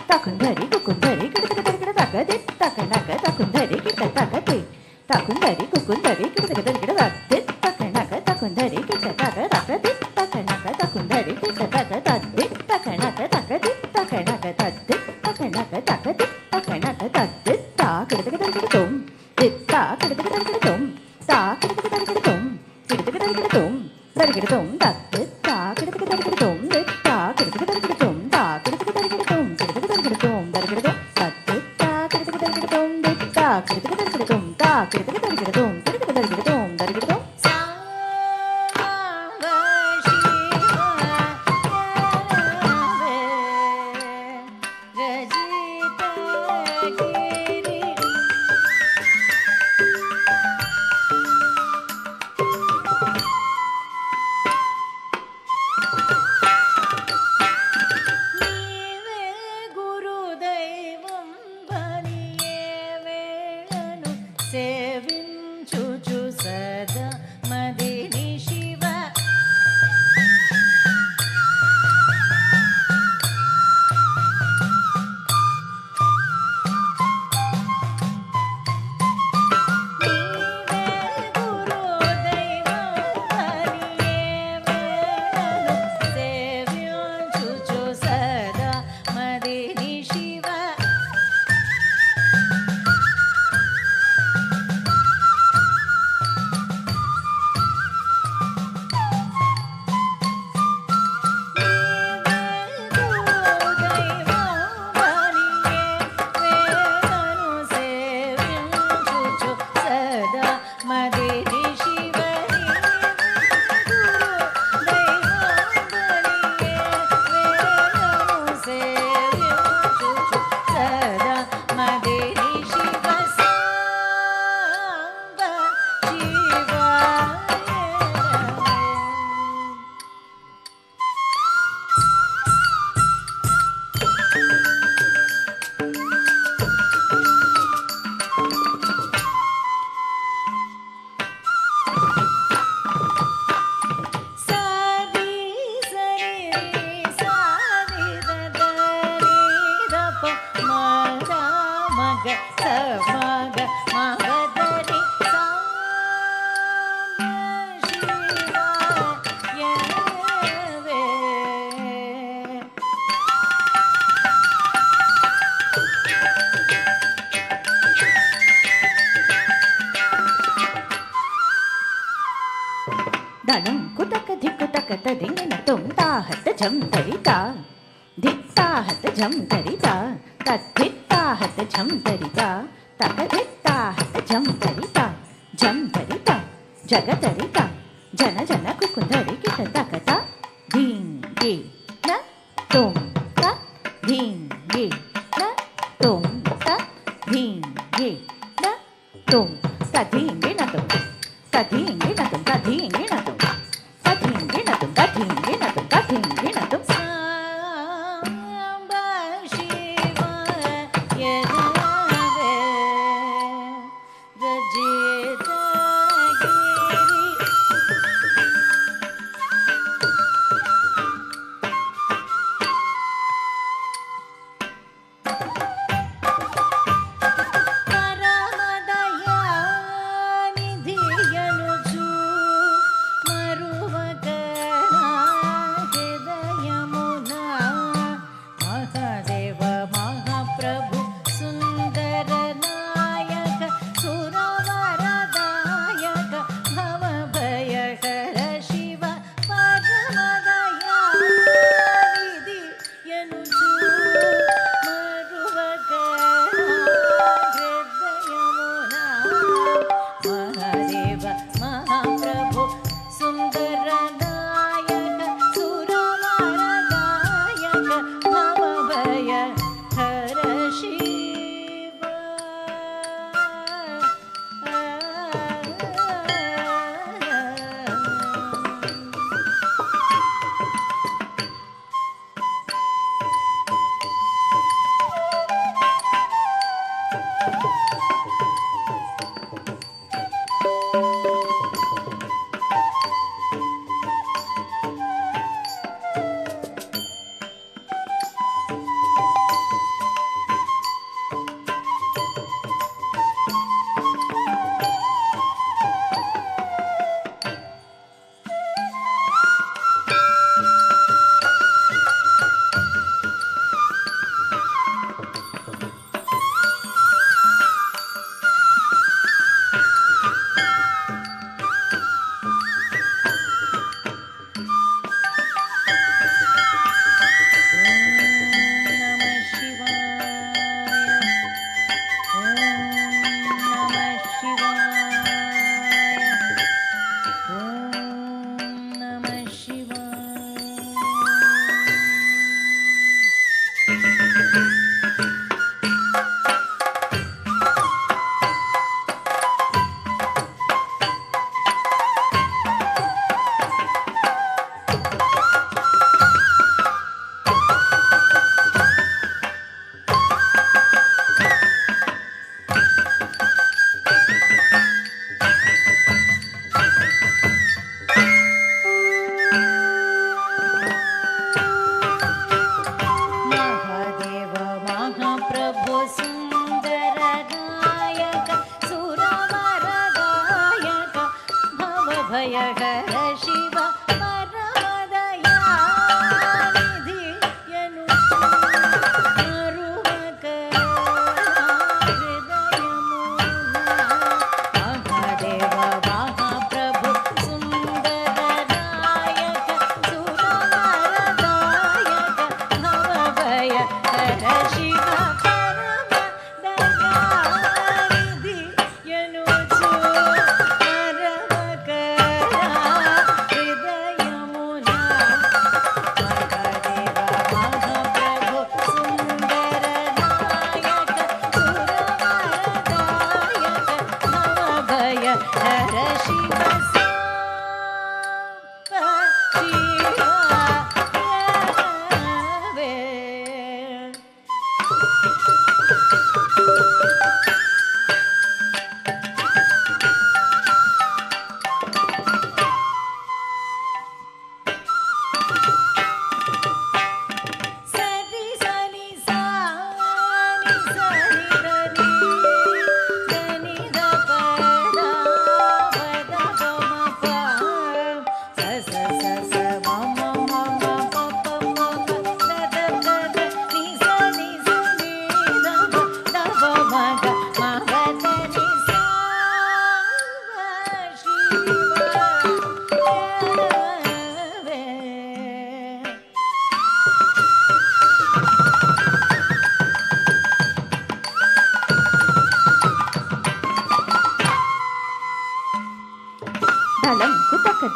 தகுந்தரி குகுந்தரி கிட்ட தகதி தக்கணக தகுந்தரி கிட்ட தகதி தகுந்தரி குகுந்தரி கிட்ட தத்தி தக்கணக தகுந்தரி கிட்ட தகதி தக்கணக தகுந்தரி கிட்ட தகதி தக்கணக தகதி தக்கணக தத்தி தக்கணக தகதி தக்கணக தத்தி தா கிட்ட தும் தித்தா கிட்ட தும் தா கிட்ட தும் கிட்ட தரிகிடதும் தத்து தா கிடக்கு தரிகிடதும் தா கிடக்கு தரிகிடதும் தா கிடக்கு தரிகிடதும் கிடக்கு தரிகிடதும் தரிகிடதும் தத்து தா கிடக்கு தரிகிடதும் தா கிடக்கு தரிகிடதும் தா கிடக்கு தரிகிடதும் கிடக்கு தரிகிடதும் தரிகிடதும் दानं कुतक धिकुतक तदिंगिन तुम ताहत जम तरिता धित्ताहत जम तरिता तद्धित्ताहत जम तरिता तकधित्ताहत जम तरिता जगतरिता जन जन कुकुंदरि किट तकता धिंगे न तुम ता धिंगे न तुम ता धिंगे न तुम तधिंगे न तुम तधिंगे न तुम तधिंगे न तुम तधिंगे न तुम तधिंगे न तुम तधिंगे न तुम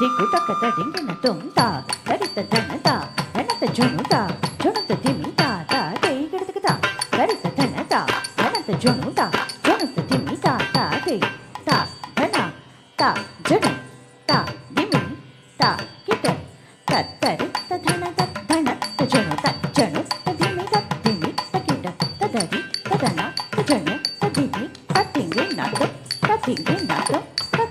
diku taka ta dingina tum ta tarita dhanata dhanata jonuta jonuta dimita ta te gidata tarita dhanata dhanata jonuta jonuta dimita ta te ta dhana ta janu ta dimi ta kita ta tarita dhanata dhanata jonuta jonuta dimita dimita kita ta dari ta dhana ta janu ta dimi ta dingina ta dingina ta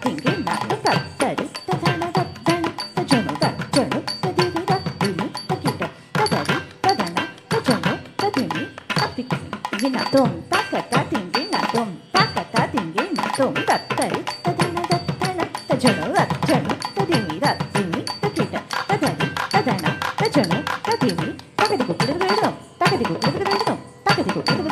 dingina ta tari ta dhanata dhanata jonuta jonuta dimita dimita kita ta dari ta dhana ta janu ta dimi ta dingina tum ta ka dingina tum ta ka dingina tum ta tari ta dhanata dhanata jonuta jonuta dimita dimita kita ta dari ta dhana ta janu ta dimi ta ka diku kidam ta ka diku kidam ta ka diku kidam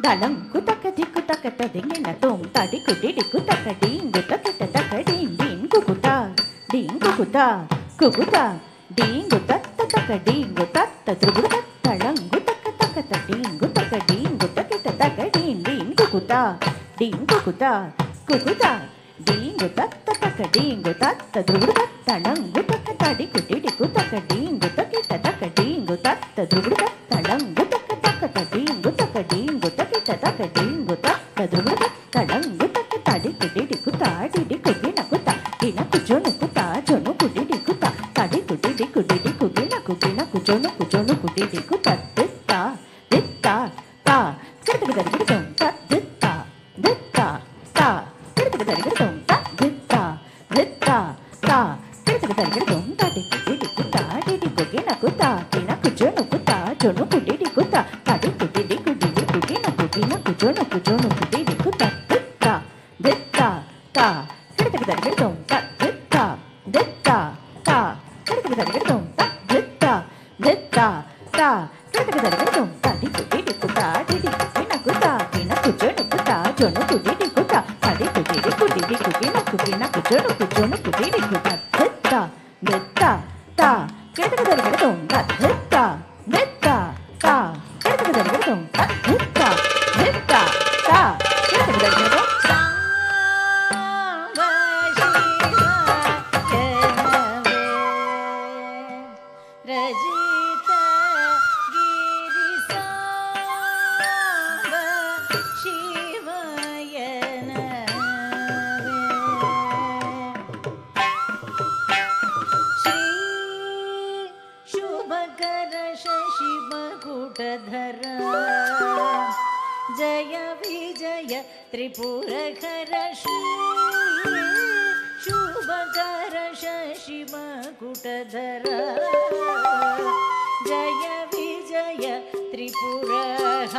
dalam kutaka dikutaka tadingina tum tadi kutaka dingu takita taka din kukuta kukuta dingu taka dingu tatta druguta talangu taka dingu takita taka din kukuta dingu taka dingu tatta druguta talangu taka tadi kutaka dingu takita taka dingu tatta druguta talangu taka dingu taka dingu taka druguta talangu taka tadi kutikuta didikugina kuta gina kujonu kuta jonu kudidikuta tadi kudidikugina kujonu kudidikuta ditta ta kirtikadikidum ta ditta ta kirtikadikidum ta ditta ta kirtikadikidum ta didikuta didikugina kuta gina kujonu kuta jonu kudidikuta tadi kudidikugina kujonu kudidikuta ditta ta kirtikadikidum ta ditta ta kirtikadikidum ta ditta ta kirtikadikidum ta didikuta didikugina kuta gina kujonu kuta jonu kudidikuta tadi kudidikugina kujonu kudidikuta ditta ta kirtikadikidum ta ditta ta kirtikadikidum ta ditta ta kirtikadikidum जय विजय त्रिपुरकर शुभकर शशि मकुटधर जय विजय त्रिपुरहर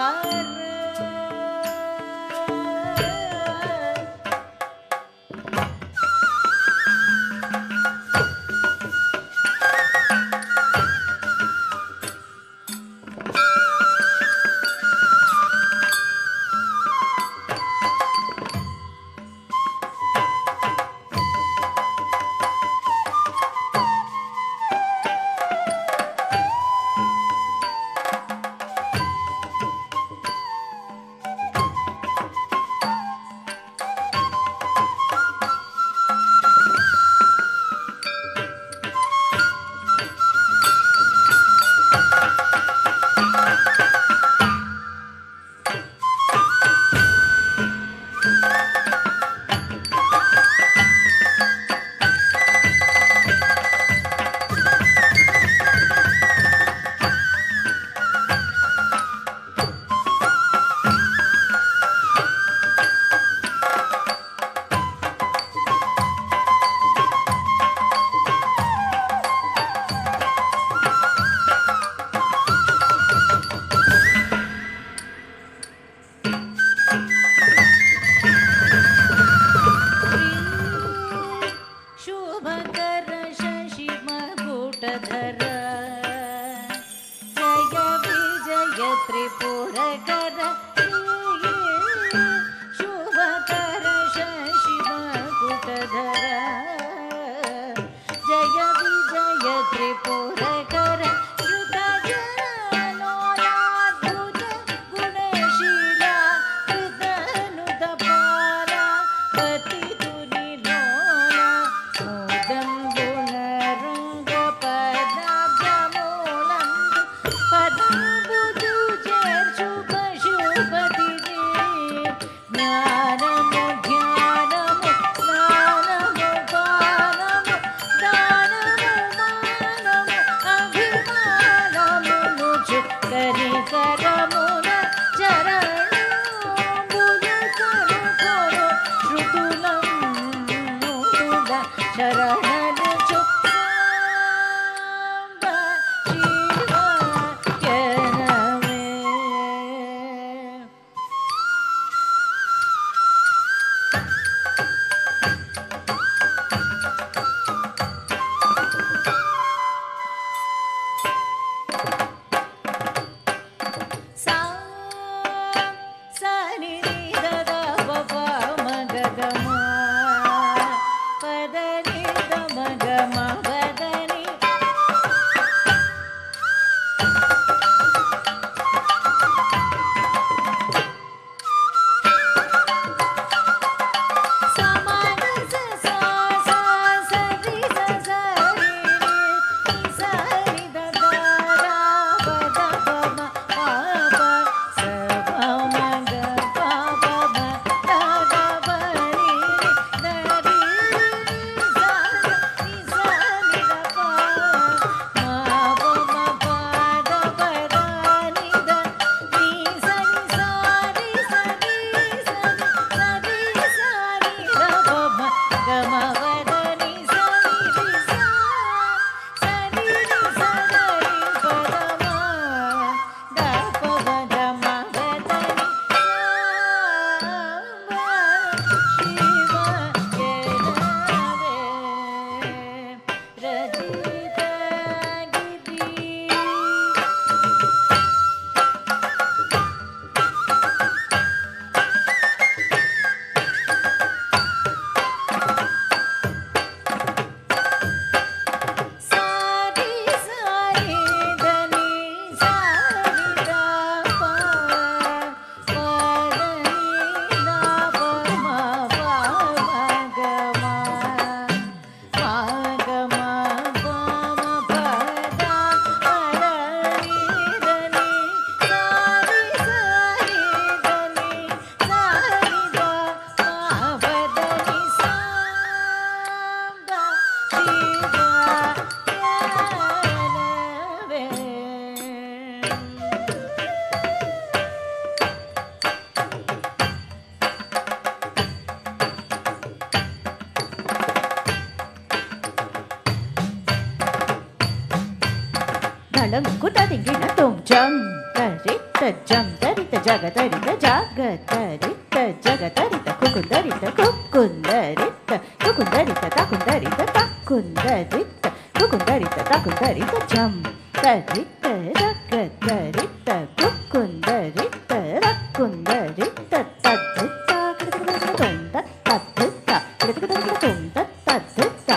dang kuta dingina tum jam tarita jam tarita jagatarita jagatarita jagatarita kukundarita kukundarita kukundarita takundarita takundarita kukundarita takundarita jam tarita jagatarita kukundarita rakundarita tadita tumda tadita tumda tadita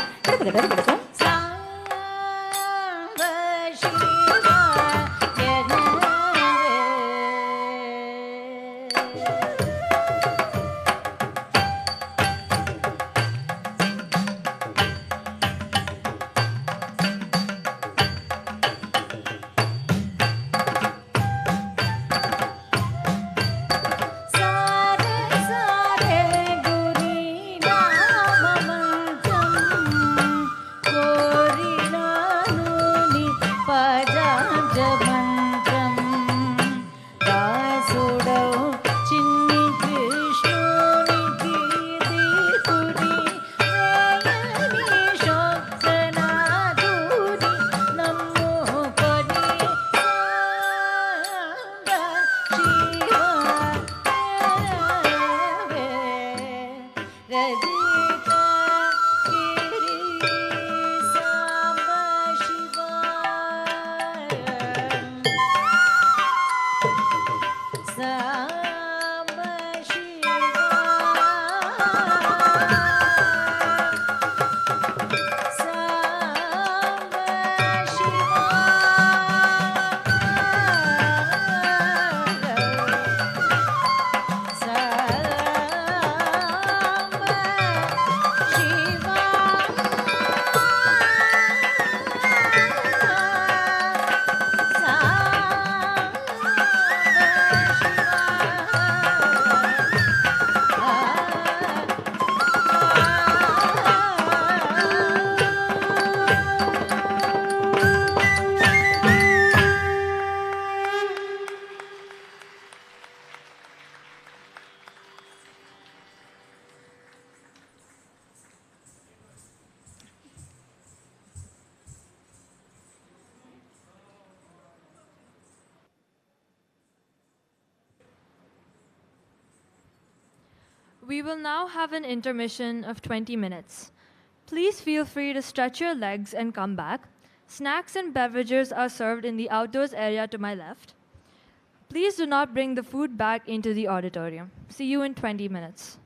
We will now have an intermission of 20 minutes. Please feel free to stretch your legs and come back. Snacks and beverages are served in the outdoors area to my left. Please do not bring the food back into the auditorium. See you in 20 minutes.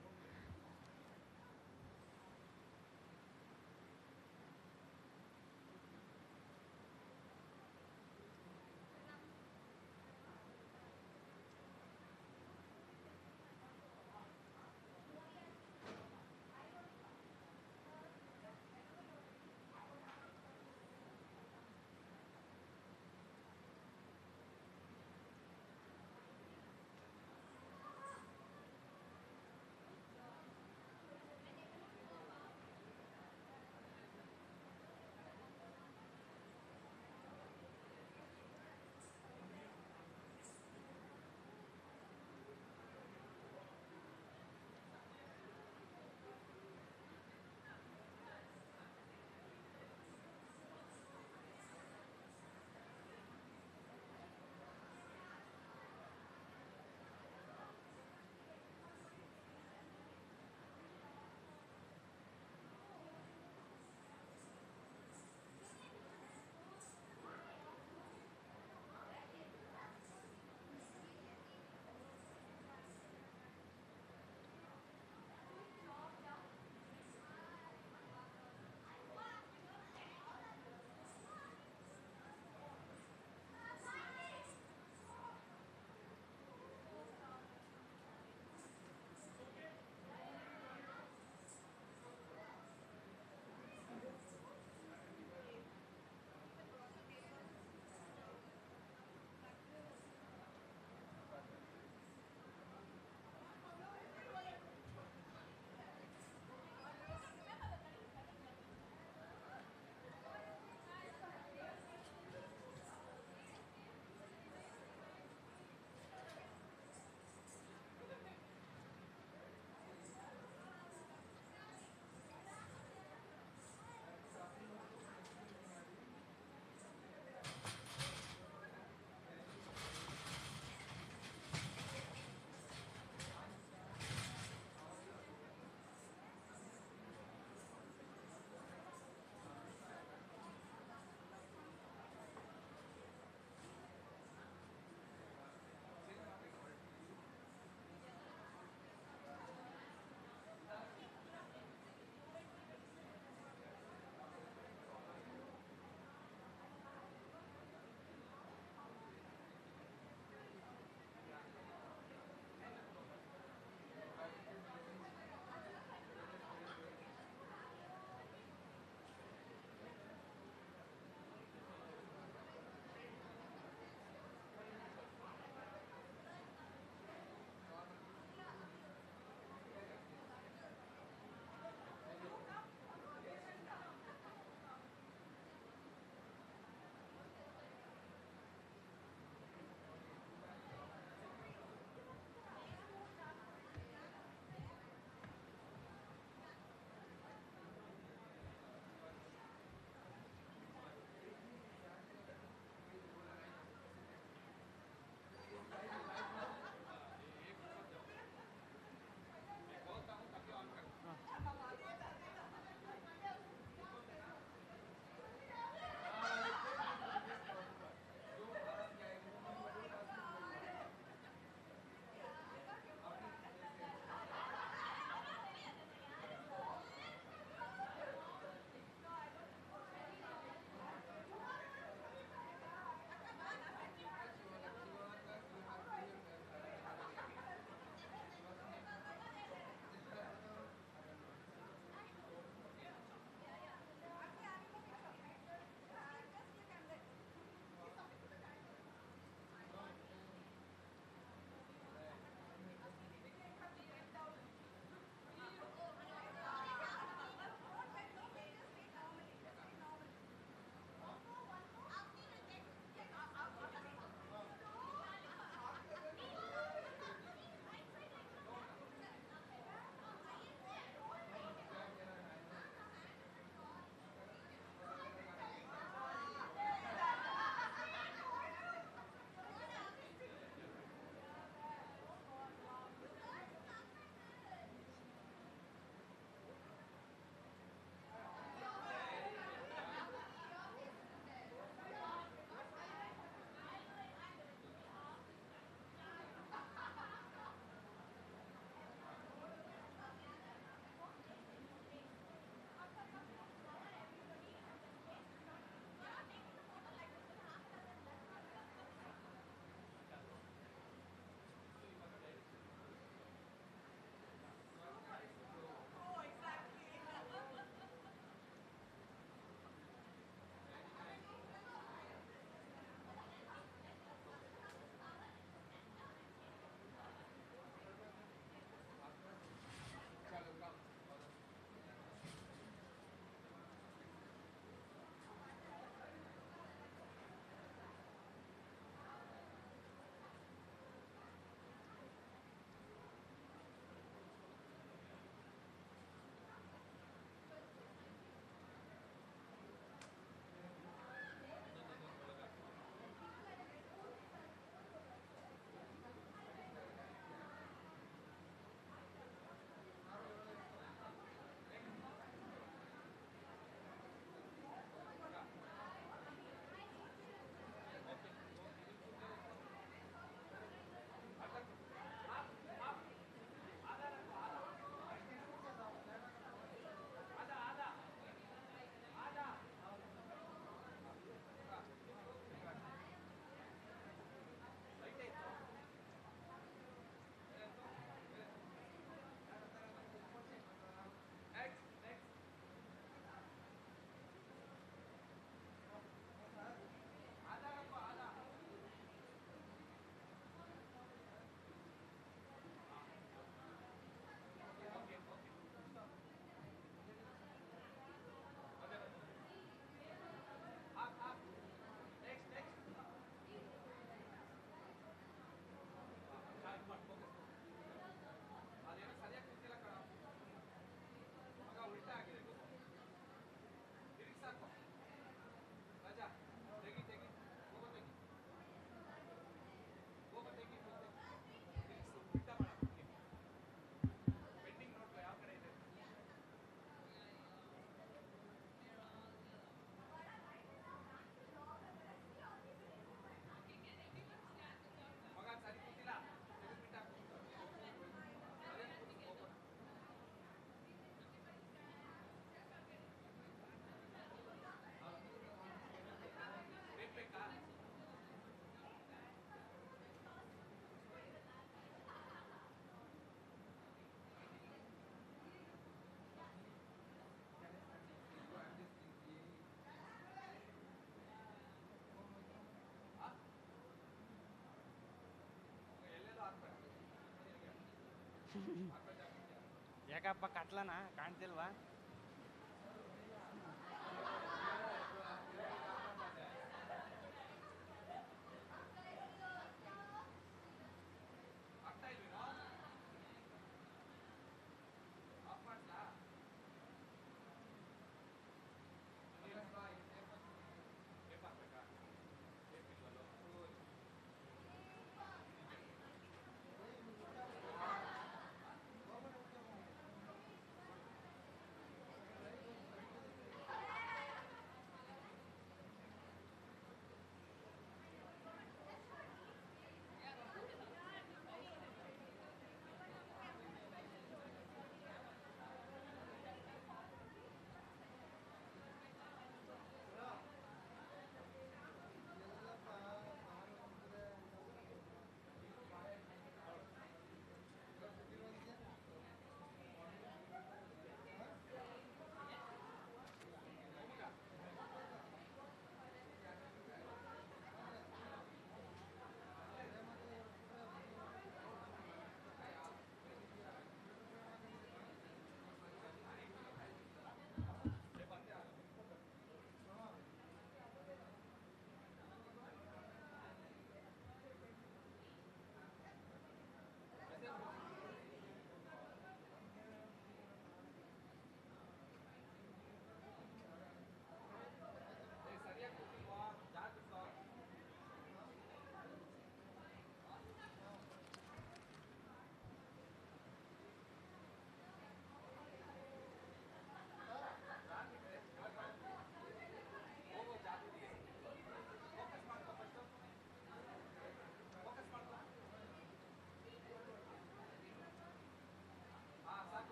ಯಾಕಪ್ಪ ಕತ್ಲನಾ ಕಾಣ್ತಿಲ್ವಾ?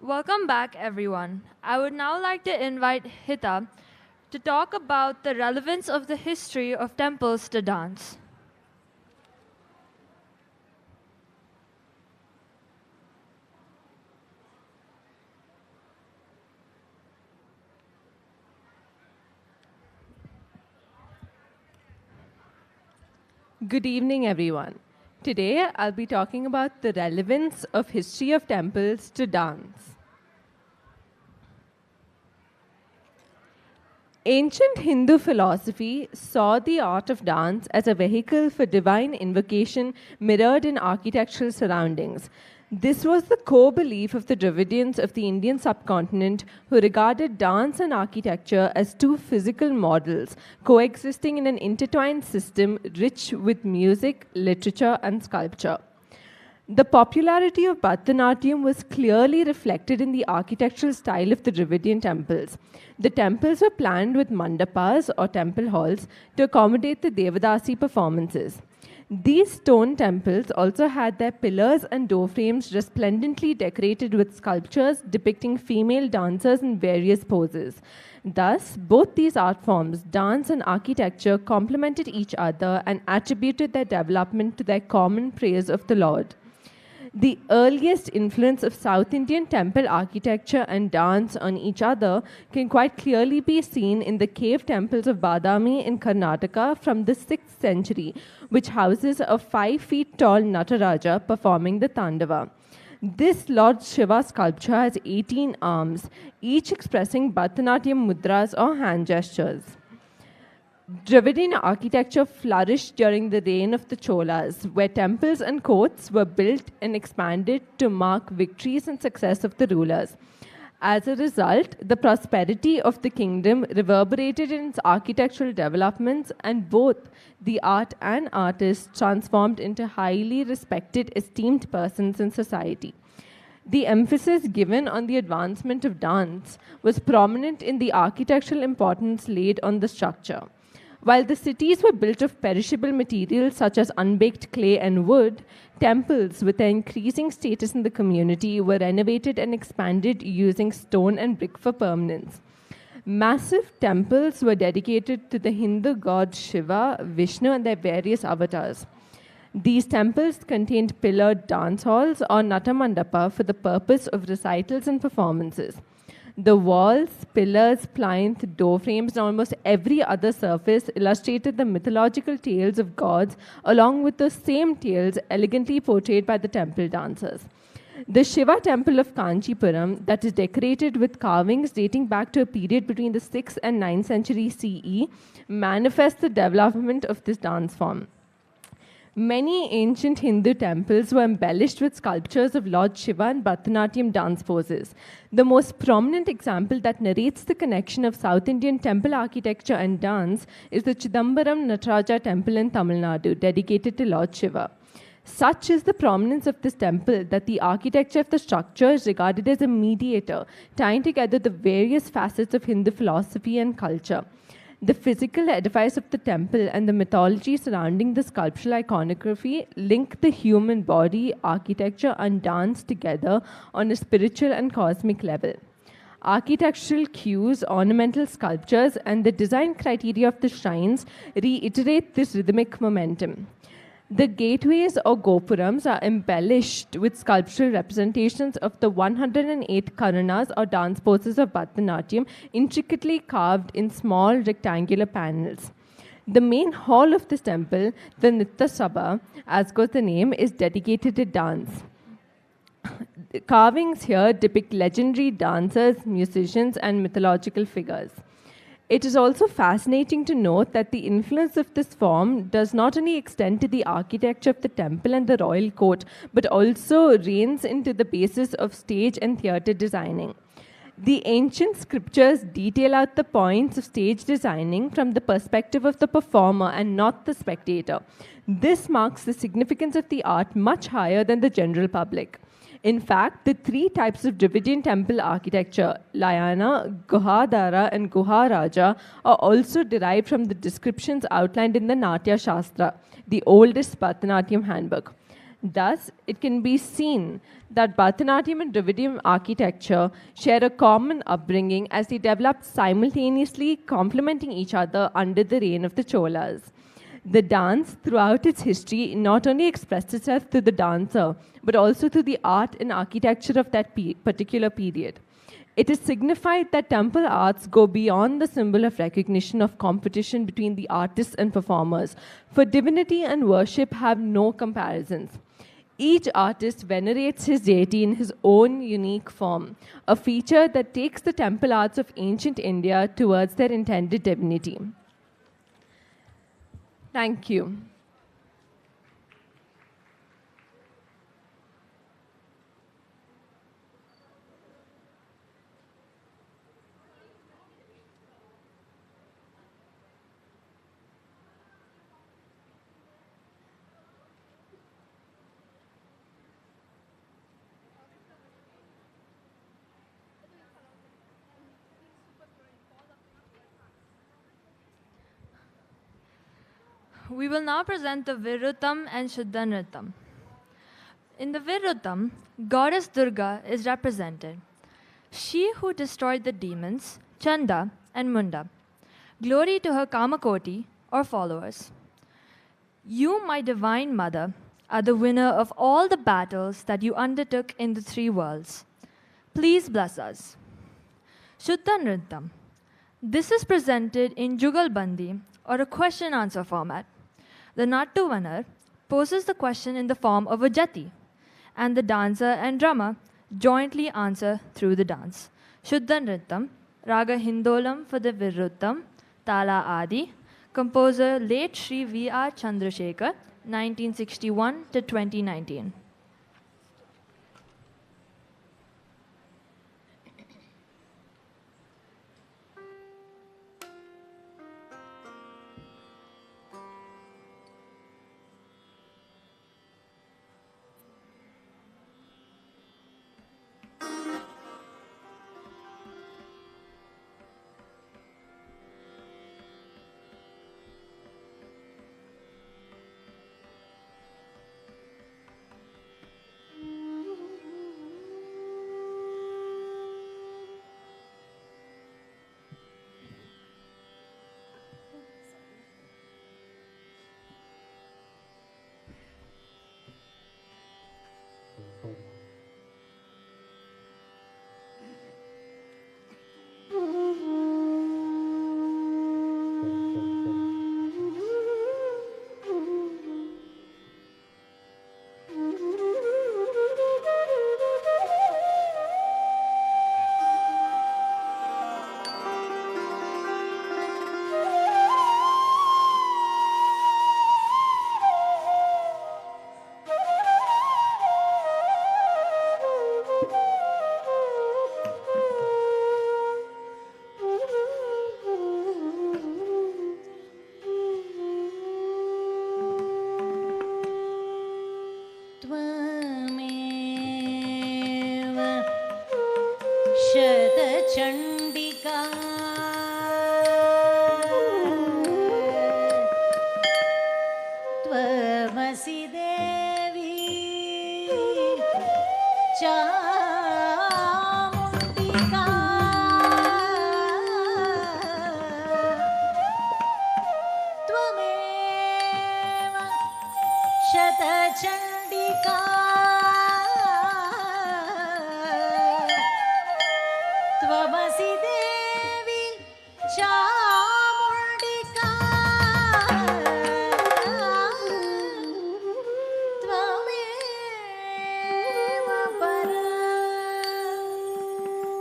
Welcome back, everyone. I would now like to invite Hita to talk about the relevance of the history of temples to dance. Good evening, everyone. Today, I'll be talking about the relevance of history of temples to dance. Ancient Hindu philosophy saw the art of dance as a vehicle for divine invocation mirrored in architectural surroundings. This was the core belief of the Dravidians of the Indian subcontinent, who regarded dance and architecture as two physical models coexisting in an intertwined system rich with music, literature, and sculpture. The popularity of Bharatanatyam was clearly reflected in the architectural style of the Dravidian temples. The temples were planned with mandapas or temple halls to accommodate the Devadasi performances. These stone temples also had their pillars and door frames resplendently decorated with sculptures depicting female dancers in various poses. Thus, both these art forms, dance and architecture, complemented each other and attributed their development to their common praise of the Lord. The earliest influence of South Indian temple architecture and dance on each other can quite clearly be seen in the cave temples of Badami in Karnataka from the 6th century, which houses a 5 feet tall Nataraja performing the Tandava. This Lord Shiva sculpture has 18 arms, each expressing Bharatanatyam mudras or hand gestures. Dravidian architecture flourished during the reign of the Cholas, where temples and courts were built and expanded to mark victories and success of the rulers. As a result, the prosperity of the kingdom reverberated in its architectural developments, and both the art and artists transformed into highly respected, esteemed persons in society. The emphasis given on the advancement of dance was prominent in the architectural importance laid on the structure. While the cities were built of perishable materials such as unbaked clay and wood, temples with their increasing status in the community were renovated and expanded using stone and brick for permanence. Massive temples were dedicated to the Hindu gods Shiva, Vishnu, and their various avatars. These temples contained pillared dance halls or natamandapa for the purpose of recitals and performances. The walls, pillars, plinth, door frames, and almost every other surface illustrated the mythological tales of gods, along with those same tales elegantly portrayed by the temple dancers. The Shiva temple of Kanchipuram, that is decorated with carvings dating back to a period between the 6th and 9th century CE, manifests the development of this dance form. Many ancient Hindu temples were embellished with sculptures of Lord Shiva and Bharatanatyam dance poses. The most prominent example that narrates the connection of South Indian temple architecture and dance is the Chidambaram Nataraja temple in Tamil Nadu, dedicated to Lord Shiva. Such is the prominence of this temple that the architecture of the structure is regarded as a mediator, tying together the various facets of Hindu philosophy and culture. The physical edifice of the temple and the mythology surrounding the sculptural iconography link the human body, architecture, and dance together on a spiritual and cosmic level. Architectural cues, ornamental sculptures, and the design criteria of the shrines reiterate this rhythmic momentum. The gateways or gopurams are embellished with sculptural representations of the 108 karanas or dance poses of Bharatanatyam, intricately carved in small rectangular panels. The main hall of this temple, the Nitya Sabha, as goes the name, is dedicated to dance. The carvings here depict legendary dancers, musicians, and mythological figures. It is also fascinating to note that the influence of this form does not only extend to the architecture of the temple and the royal court, but also reigns into the basis of stage and theatre designing. The ancient scriptures detail out the points of stage designing from the perspective of the performer and not the spectator. This marks the significance of the art much higher than the general public. In fact, the three types of Dravidian temple architecture, Layana, Guhadara, and Guharaja, are also derived from the descriptions outlined in the Natya Shastra, the oldest Bharatanatyam handbook. Thus, it can be seen that Bharatanatyam and Dravidian architecture share a common upbringing as they developed simultaneously, complementing each other under the reign of the Cholas. The dance, throughout its history, not only expressed itself through the dancer, but also through the art and architecture of that particular period. It is signified that temple arts go beyond the symbol of recognition of competition between the artists and performers, for divinity and worship have no comparisons. Each artist venerates his deity in his own unique form, a feature that takes the temple arts of ancient India towards their intended divinity. Thank you. We will now present the Virutham and Shuddha. In the Virutham, goddess Durga is represented. She who destroyed the demons, Chanda and Munda. Glory to her Kamakoti or followers. You, my divine mother, are the winner of all the battles that you undertook in the three worlds. Please bless us. Shuddha Nrityam. This is presented in Jugalbandi or a question-answer format. The Nattu winner poses the question in the form of a jati, and the dancer and drummer jointly answer through the dance. Shuddha Nrityam, Raga Hindolam for the Virutham, Tala Adi, composer late Sri V.R. Chandrasekhar, 1961 to 2019.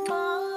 Mom.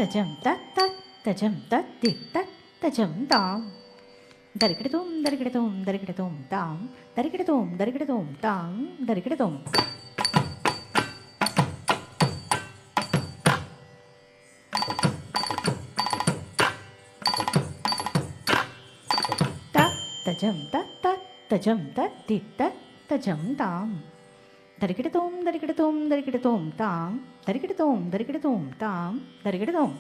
tajam tat tat tajam tat tit tat tajam tam darikidum darikidum darikidum tam darikidum darikidum tam darikidum tat tajam tat tat tajam tat tit tat tajam tam darikidum darikidum darikidum tam darikidum darikidum tam darikidum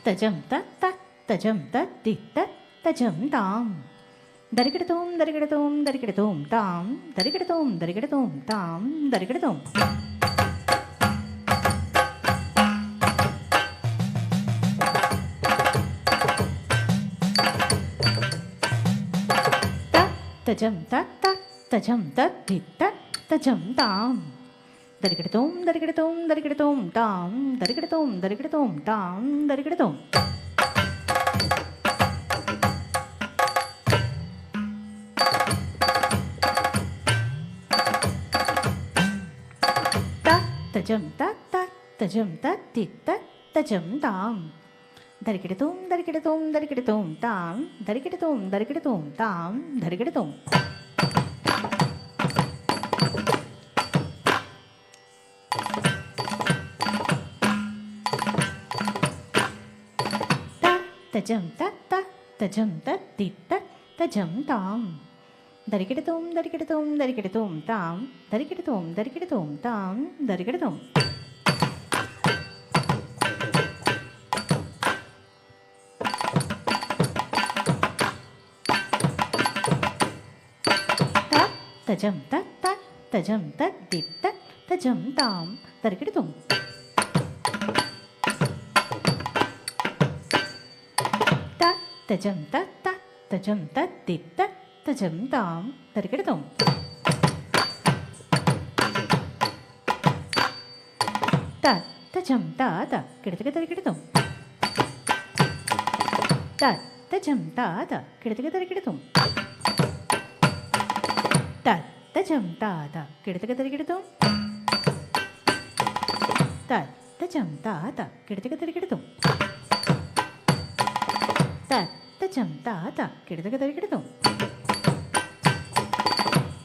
tajam tat tat tajam tat tit tat tajam tam darikidum darikidum darikidum tam darikidum darikidum tam darikidum tajam tat tat tajam tat tit tat tajam tam darikidum darikidum darikidum tam darikidum darikidum tam darikidum tat tajam tat tat tajam tat tit tat tajam tam darikidum darikidum darikidum tam darikidum darikidum tam darikidum tajam tat tat tajam tat tit tat tajam tam darikidum darikidum darikidum tam darikidum darikidum tam darikidum tajam tat tat tajam tat tit tat tajam tam darikidum tat tajam tat tat tajam tat tit tat tajam tam darikidum tat tajam tat kidatiga darikidum tat tajam tat kidatiga darikidum tat tajam tat kidatiga darikidum tat tajam tat kidatiga darikidum tat tajam tat kidatiga darikidum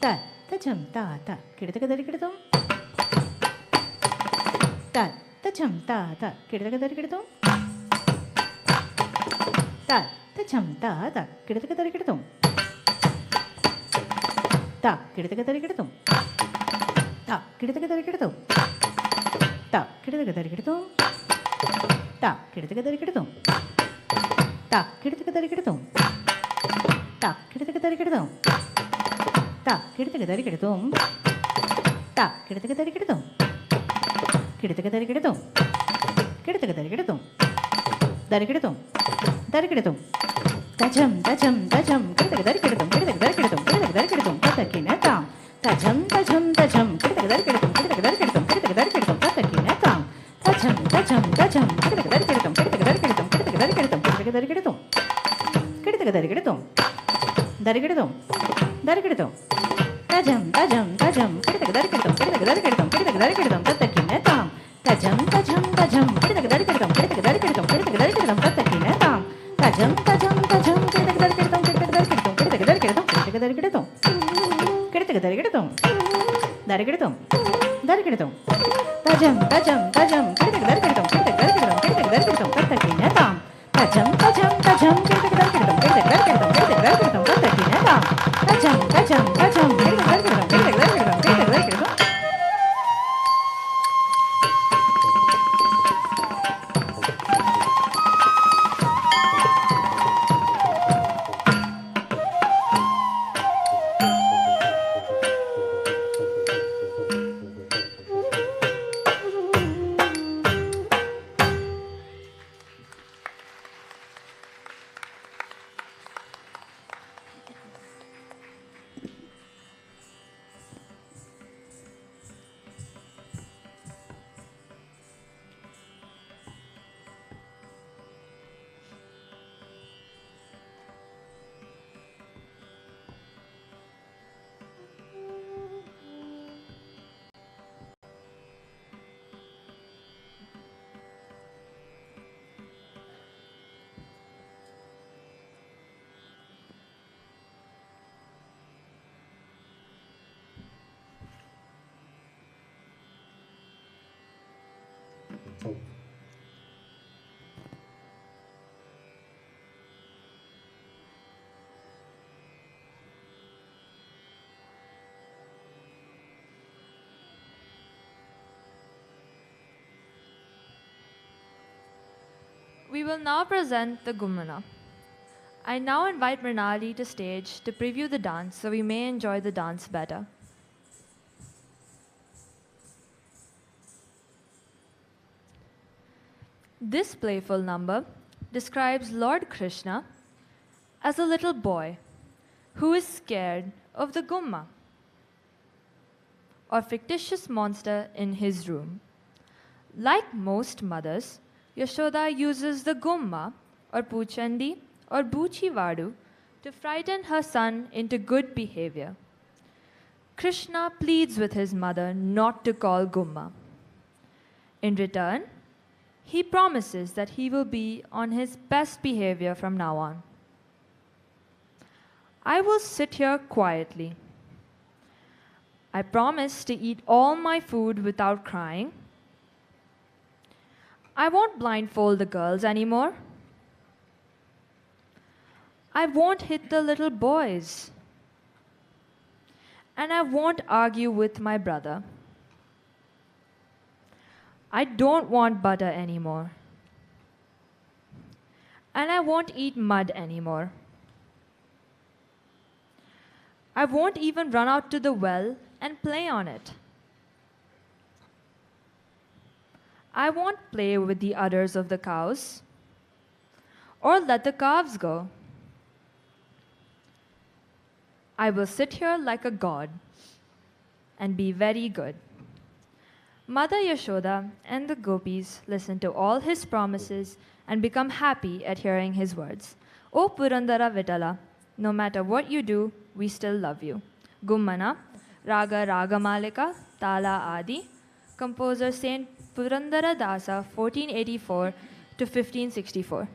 tat tajam tat kidatiga darikidum tat tajam tat kidatiga darikidum tat tajam tat kidatiga darikidum ta kidatiga darikidum ta kidatiga darikidum ta kidatiga darikidum ta kidatiga darikidum ta kidatiga darikidum ta kidatiga darikidum ta kidatiga darikidum ta kidatiga darikidum kidatiga darikidum kidatiga darikidum darikidum darikidum tajam tajam tajam kidatiga darikidum kidatiga darikidum kidatiga darikidum patakina tam tajam tajam tajam kidatiga darikidum kidatiga darikidum kidatiga darikidum patakina tam tajam tajam tajam kidatiga darikidum kidatiga darikidum kidatiga darikidum kidatiga darikidum kidatiga darikidum darikidum darikidum tajam tajam tajam kidatiga darikidum kidatiga darikidum kidatiga darikidum patakina tam tajam tajam tajam kidatiga darikidum kidatiga darikidum kidatiga darikidum patakina tam tajam tajam tajam kidatiga darikidum kidatiga darikidum kidatiga darikidum kidatiga darikidum kidatiga darikidum darikidum darikidum tajam tajam tajam kidatiga darikidum kidatiga darikidum kidatiga darikidum patakina tam tajam tajam tajam kidatiga darikidum kidatiga darikidum kidatiga darikidum patakina tam tajam tajam We will now present the Gummana. I now invite Mrinali to stage to preview the dance so we may enjoy the dance better. This playful number describes Lord Krishna as a little boy who is scared of the Gumma, or fictitious monster in his room. Like most mothers, Yashoda uses the Gumma, or Puchandi, or Buchivadu to frighten her son into good behavior. Krishna pleads with his mother not to call Gumma. In return, he promises that he will be on his best behavior from now on. I will sit here quietly. I promise to eat all my food without crying. I won't blindfold the girls anymore. I won't hit the little boys. And I won't argue with my brother. I don't want butter anymore. And I won't eat mud anymore. I won't even run out to the well and play on it. I won't play with the udders of the cows or let the calves go. I will sit here like a god and be very good. Mother Yashoda and the gopis listen to all his promises and become happy at hearing his words. O Purandara Vitala, no matter what you do, we still love you. Gummana, Raga Ragamalika, Tala Adi, composer Saint Purandara Dasa, 1484 to 1564.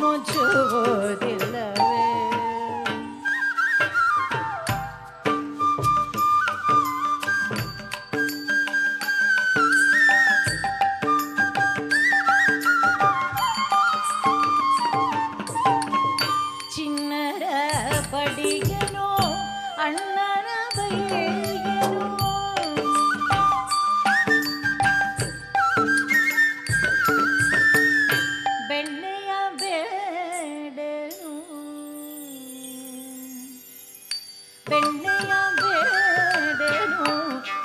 ಮುಚ್ಚುವುದಿಲ್ಲವೇ? ಚಿನ್ನರ ಬಡಿಗೆನೋ ಅಣ್ಣನ ಬೈಗೆನೋ ಬೆಣ್ಣೆಯ ಬೇಡನು ಬೆಣ್ಣೆಯ ಬೇಡನು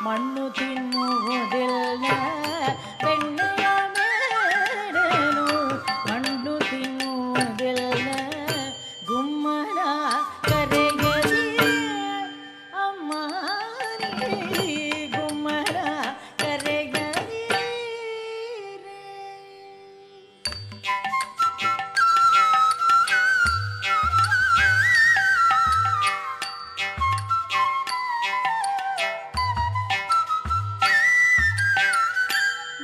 ಮಣ್ಣು ತಿನ್ನುವುದಿಲ್ಲ ಬೆಣ್ಣೆಯ ಬೇಡನು ಮಣ್ಣು ತಿನ್ನುವುದಿಲ್ಲ ಗುಮ್ಮನ ಕರೆಯಲಿ ಅಮ್ಮ ನೀ ಗುಮ್ಮನ ಕರೆಯಲಿ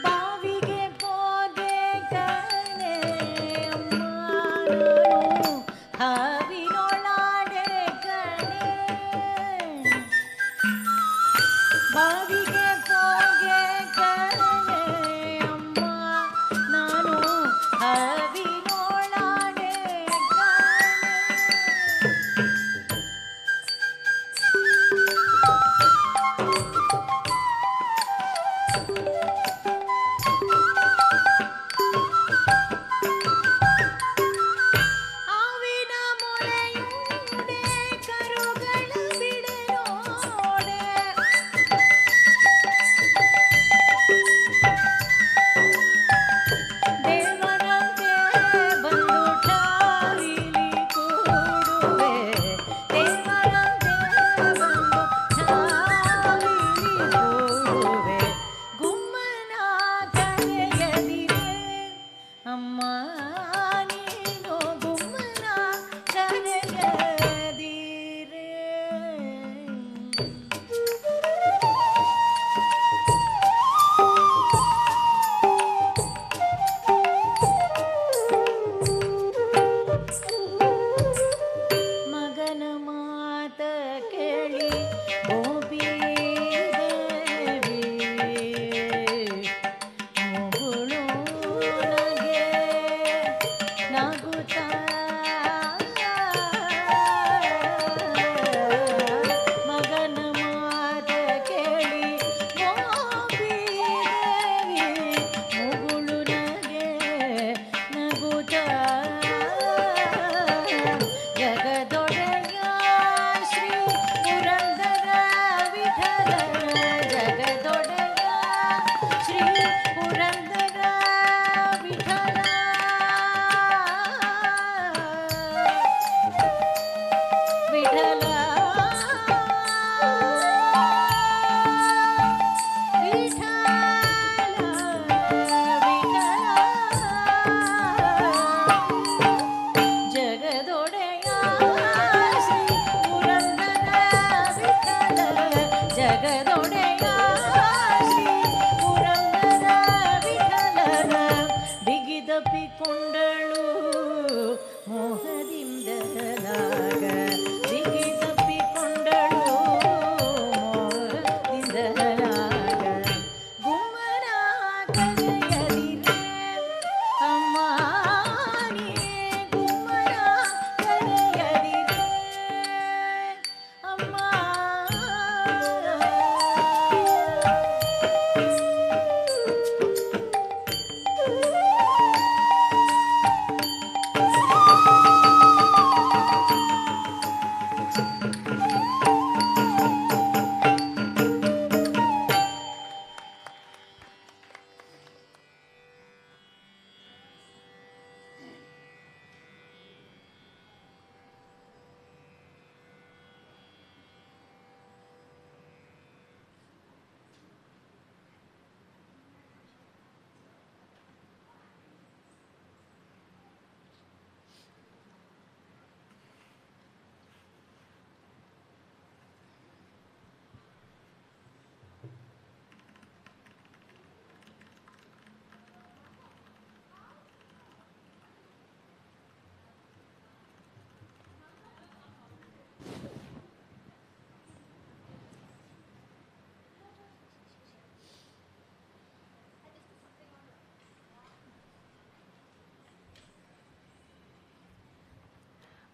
ಬಾವಿಗೆ ಹೋದೆ ಕಣೆ ಅಮ್ಮ ನಾನು ಹಾವಿನೊಳಾಡೆ ಕಣೆ ಬಾವಿಗೆ ಹೋಗೆ ಕಣೆ ಅಮ್ಮ ನಾನು ಹಾವಿನೊಳಾಡೆ ಕಣೆ ಹಾವಿನ ಮೊಳೆಯುಂಡೆ ಕರುಗಳ ಬಿಡನೋಡೆ ದೇವರಂತೆ ಬಂದು ಠಾವಿಲಿ ಕೂಡುವೆ ದೇವರಂತೆ ಬಂದು ಠಾವಿಲಿ ಕೂಡುವೆ ಗುಮ್ಮನ ಕರೆಯದಿರೆ ಅಮ್ಮ ನೀನು ಗುಮ್ಮನ ಕರೆಯದಿರೆ ಮಗನ ಮಾತ ಕೇಳಿ ಗೋಪಿ ದೇವಿ ಮುಗುಳು ನಗೆ ನಗುತ್ತಾ ಮಗನ ಮಾತ ಕೇಳಿ ಗೋಪಿ ದೇವಿ ಮುಗುಳು ನಗೆ ನಗುತ್ತಾ ಜಗದೊಡೆಯ ಶ್ರೀ ಪುರಂದರ ವಿಠಲ ಜಗದೊಡೆಯ ಶ್ರೀ ಪುರಂದರ ವಿಠಲ ವಿಠಲ ಜಗದೊಡೆಯ ಶ್ರೀ ಪುರಂದರ ವಿಠಲ ಜಗದೊಡೆಯ ಶ್ರೀ ಪುರಂದರ ವಿಠಲನ ಬಿಗಿದಪ್ಪಿಕೊಂಡಳು ಮೋಹದಿಂದಲಾಗ ಬಿಗಿದಪ್ಪಿಕೊಂಡಳು ಮೋಹದಿಂದಲಾಗ ಗುಮ್ಮನ ಕರೆಯದಿರೆ ಅಮ್ಮ ನೀ ಗುಮ್ಮನ ಕರೆಯದಿರೆ ಅಮ್ಮ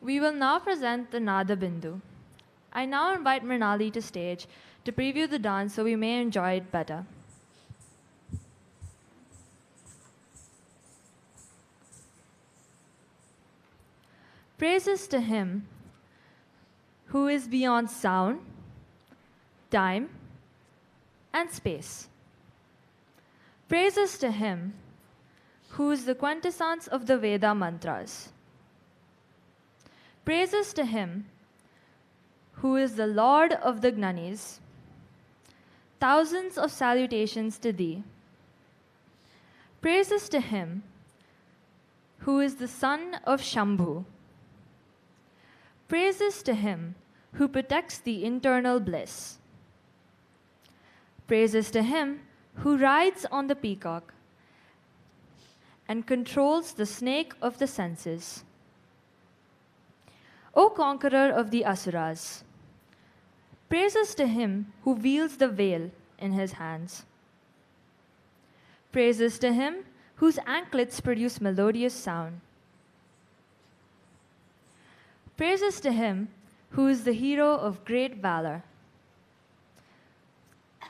We will now present the Nada Bindu. I now invite Mrinali to stage to preview the dance so we may enjoy it better. Praises to him who is beyond sound, time, and space. Praises to him who is the quintessence of the Veda mantras. Praises to him who is the Lord of the Gnanis. Thousands of salutations to thee. Praises to him who is the son of Shambhu. Praises to him who protects the internal bliss. Praises to him who rides on the peacock and controls the snake of the senses. O conqueror of the Asuras, praises to him who wields the veil in his hands. Praises to him whose anklets produce melodious sound. Praises to him who is the hero of great valor,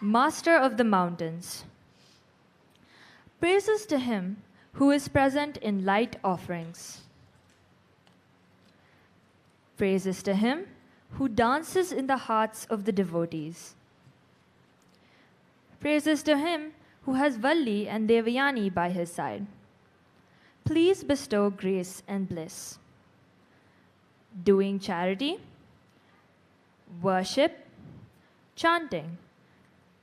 master of the mountains. Praises to him who is present in light offerings. Praises to him who dances in the hearts of the devotees. Praises to him who has Valli and Devayani by his side. Please bestow grace and bliss. Doing charity, worship, chanting,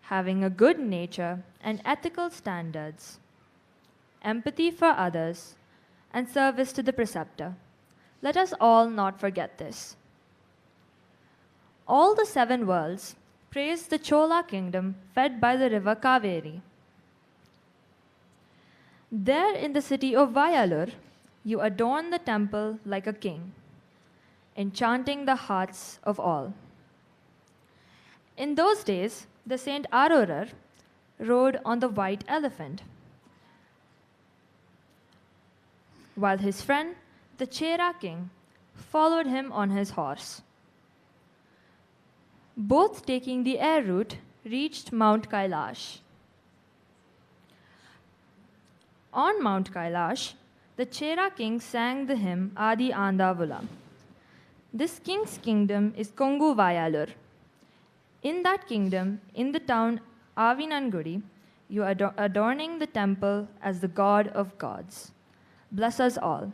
having a good nature and ethical standards, empathy for others, and service to the preceptor. Let us all not forget this. All the 7 worlds praise the Chola kingdom fed by the river Kaveri. There in the city of Vayalur, you adorn the temple like a king, enchanting the hearts of all. In those days, the Saint Arorar rode on the white elephant, while his friend, the Chera king, followed him on his horse. Both taking the air route, reached Mount Kailash. On Mount Kailash, the Chera king sang the hymn Adi Andavula. This king's kingdom is Kongu Vayalur. In that kingdom, in the town Avinangudi, you are adorning the temple as the god of gods. Bless us all.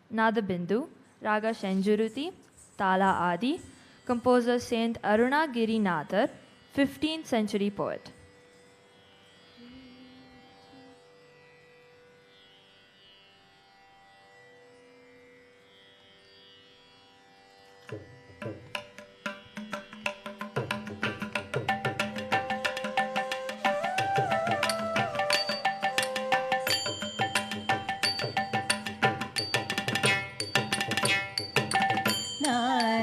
Nada Bindu, Raga Shenjuruti, Tala Adi, composer Saint Arunagiri Nathar, 15th century poet. Namo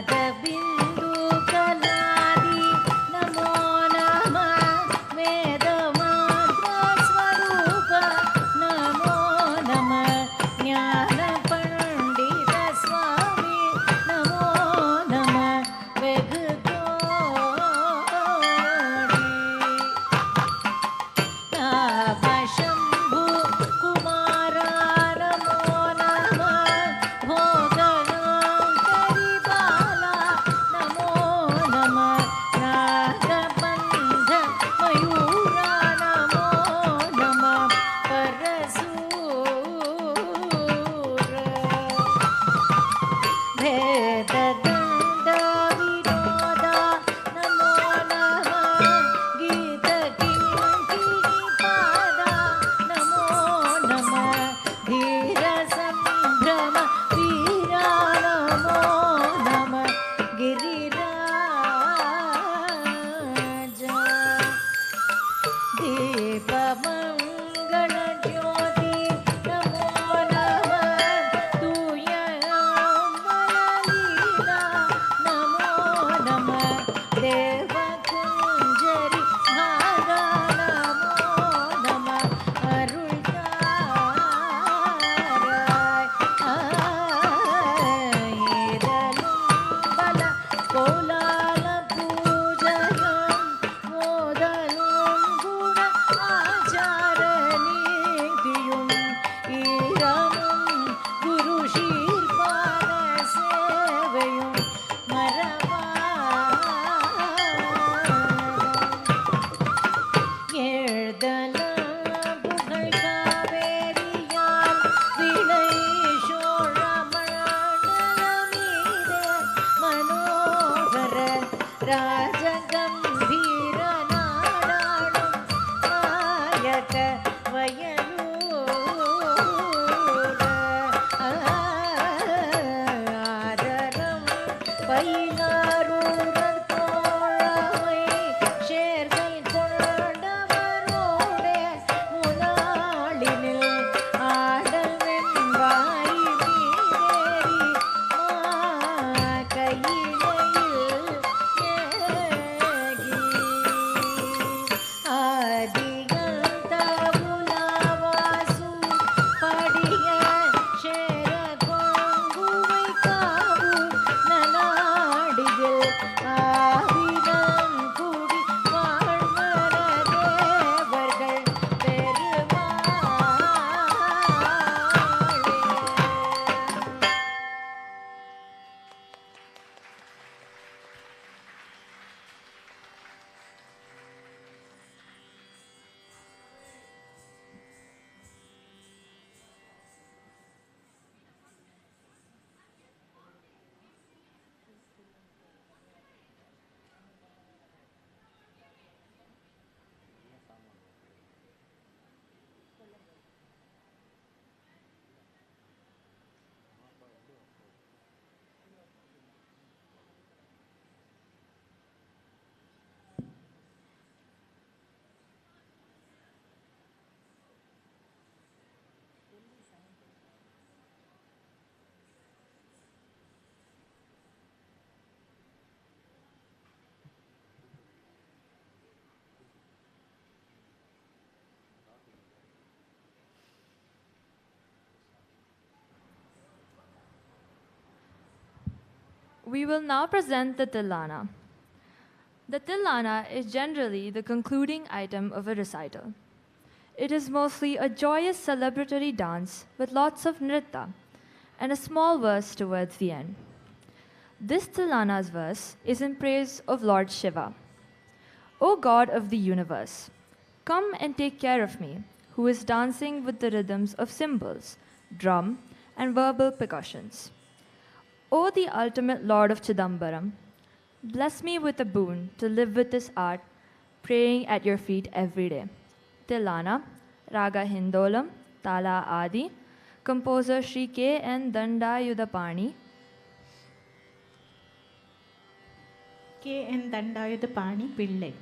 We will now present the Tillana. The Tillana is generally the concluding item of a recital. It is mostly a joyous celebratory dance with lots of nritta and a small verse towards the end. This Tillana's verse is in praise of Lord Shiva. O God of the universe, come and take care of me, who is dancing with the rhythms of cymbals, drum, and verbal percussions. O the ultimate Lord of Chidambaram, bless me with a boon to live with this art, praying at your feet every day. Tillana, Raga Hindolam, Tala Adi, composer Sri K. N. Dandayudapani. K. N. Dandayudapani Pillai.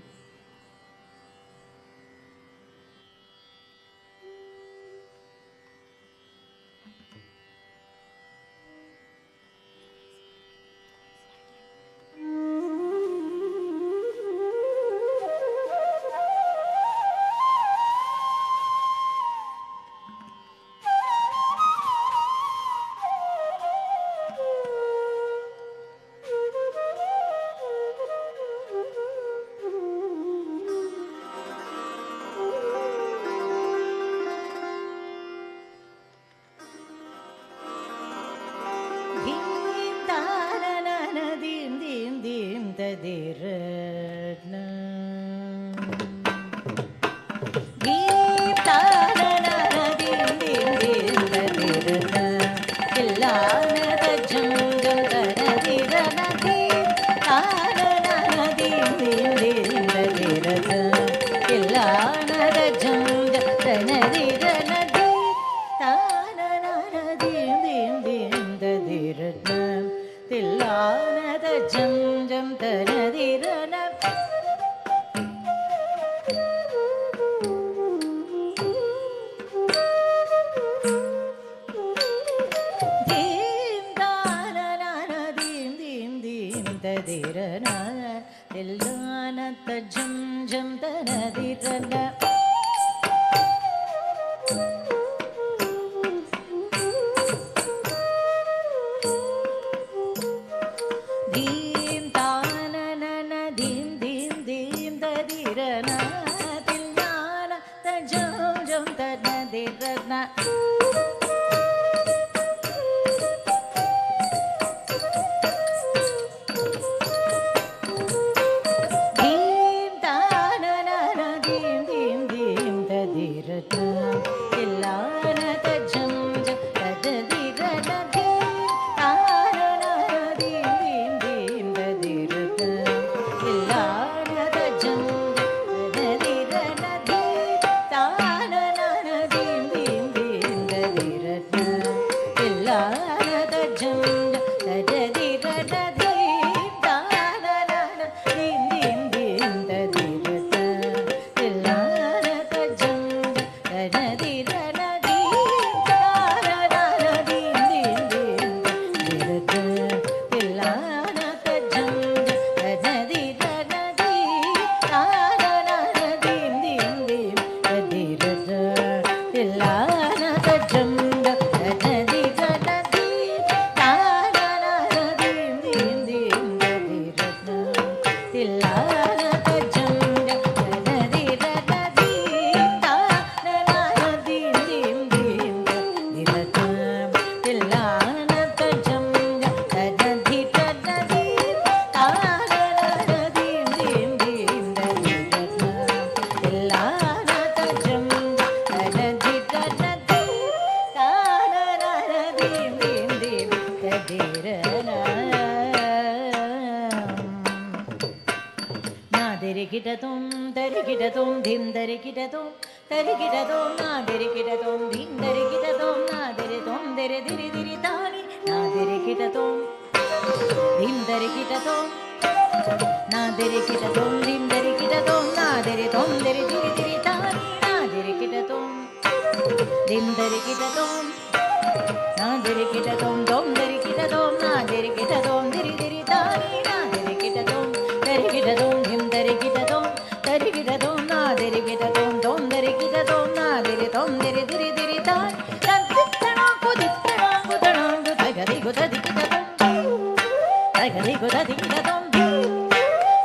Nadirikitatum, darikitatum, dim darikitatum, darikitatum, nadirikitatum, dim darikitatum, nadiritum, diri diri tani, nadirikitatum, dim darikitatum, nadirikitatum, dim darikitatum, nadiritum, diri diri tani, nadirikitatum, dim darikitatum, nadirikitatum, dom darikitatum, nadirikitatum, diri tani, nadirikitatum, darikitatum, dim darikitatum, darikitatum, nadirikitatum, dom darikitatum, nadiritum, diri tani, tantittanangu dittanangu tanangu tagadigu dadikitatum, tagadigu dadikitatum,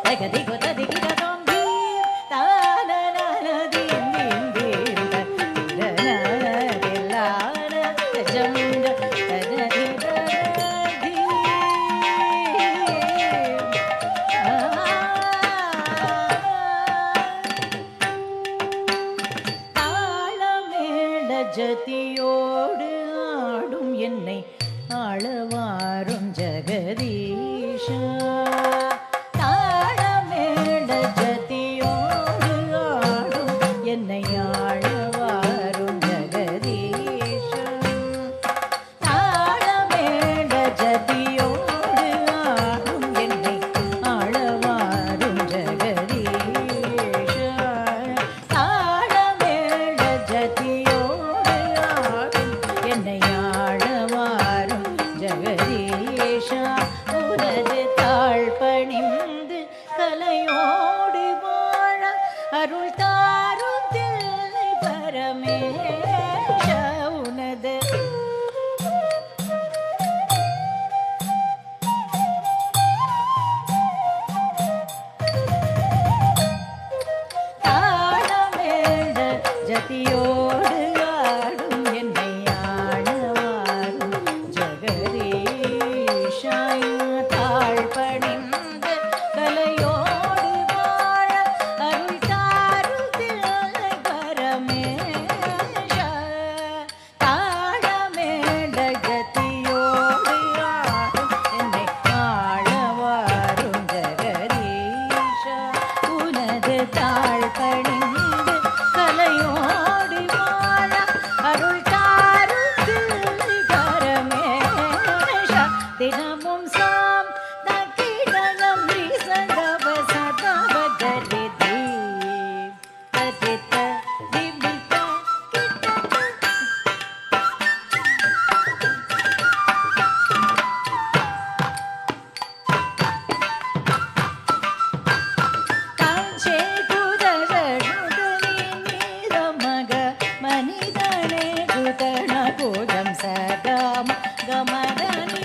tagadigu dadikitatum, talanana dim dim dim talanana dilana tajamda tajadida தாளமேள ஜதியோடு ஆடும் என்னை ஆளவாரும் ஜெகதீஷா தாளமேள ஜதியோடு ஆடும் என்னை ஆளவாரும் ஜெகதீஷா தாளமேள ஜதியோடு ஆடும் என்னை ஆளவாரும் ஜெகதீஷா தாளமேள ஜதியோடு ஆடும் என்னை ஆளவாரும் ஜெகதீஷா உனது தாழ் பணிந்து கலையோடு வாழ அருள் தாரும் தில்லை பரமேஷா உனது தாளமேள ஜதியோடு ஆடும் என்னை ஆளவாரும் ஜெகதீஷா தாழ் பணிந்து கலையோடு வாழ அருள் தாரும் தில்லை பரமேஷா தாளமேள ஜதியோடு ஆடும் என்னை ஆளவாரும் ஜெகதீஷா உனது தாழ் பணிந்து கலையோடு வாழ அருள் தாரும் தில்லை பரமேஷா தினமும் சாம் தக்கிடகம் ரீசகவ சதவ கரிதி ததித்த திபித கிட்ட காஞ்சே குதரணுதனி நீரமக மனிதனே குதண கோஜம் சகம கமரணி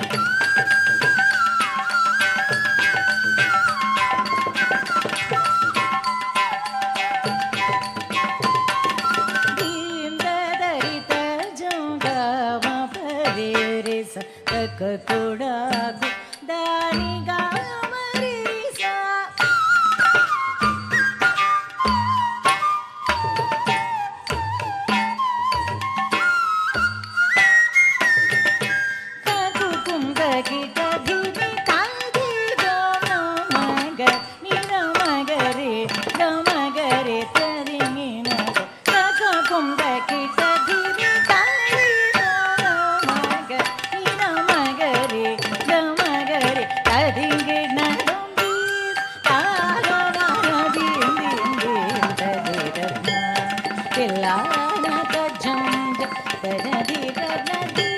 தீந்ததரித ஜங்கம பரிரிச தக்க குடாகு தானி காமரிசா ககுகுங்க கிட்ட திவி காதி கமக நிரமகரே கமகரே தரிங்கினக ககுகுங்க கிட்ட திவி khadi கமக நிரமகரே கமகரே தரிங்கினக தாரநாதி Hindi ததிரத்ன தில்லான கஜந்த ததிரத்னதி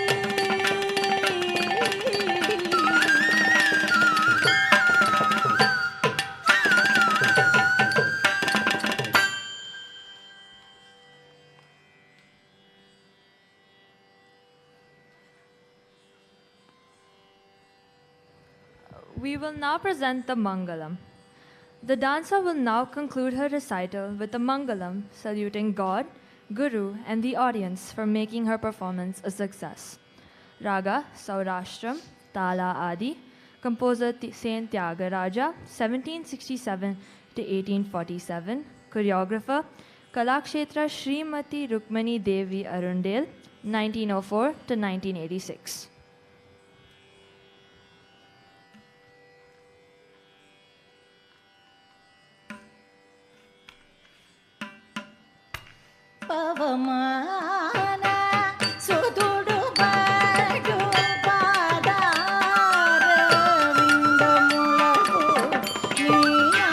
We will now present the Mangalam. The dancer will now conclude her recital with the Mangalam, saluting God, Guru, and the audience for making her performance a success. Raga, Saurashtram, Tala Adi, composer Saint Tyagaraja, 1767 to 1847, choreographer Kalakshetra Srimati Rukmani Devi Arundel, 1904 to 1986. పవమాన సుదుడు బాడు పాదార విందములకు నీనామరుగములకు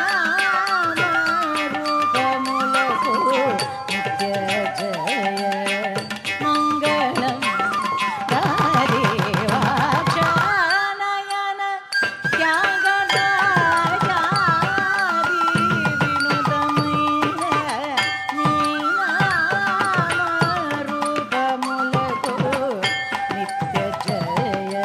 నిత్య జయ మంగళం హరే వాచానయన త్యాగరాజాది వినుతమైన నీనామరుగములకు నిత్య జయ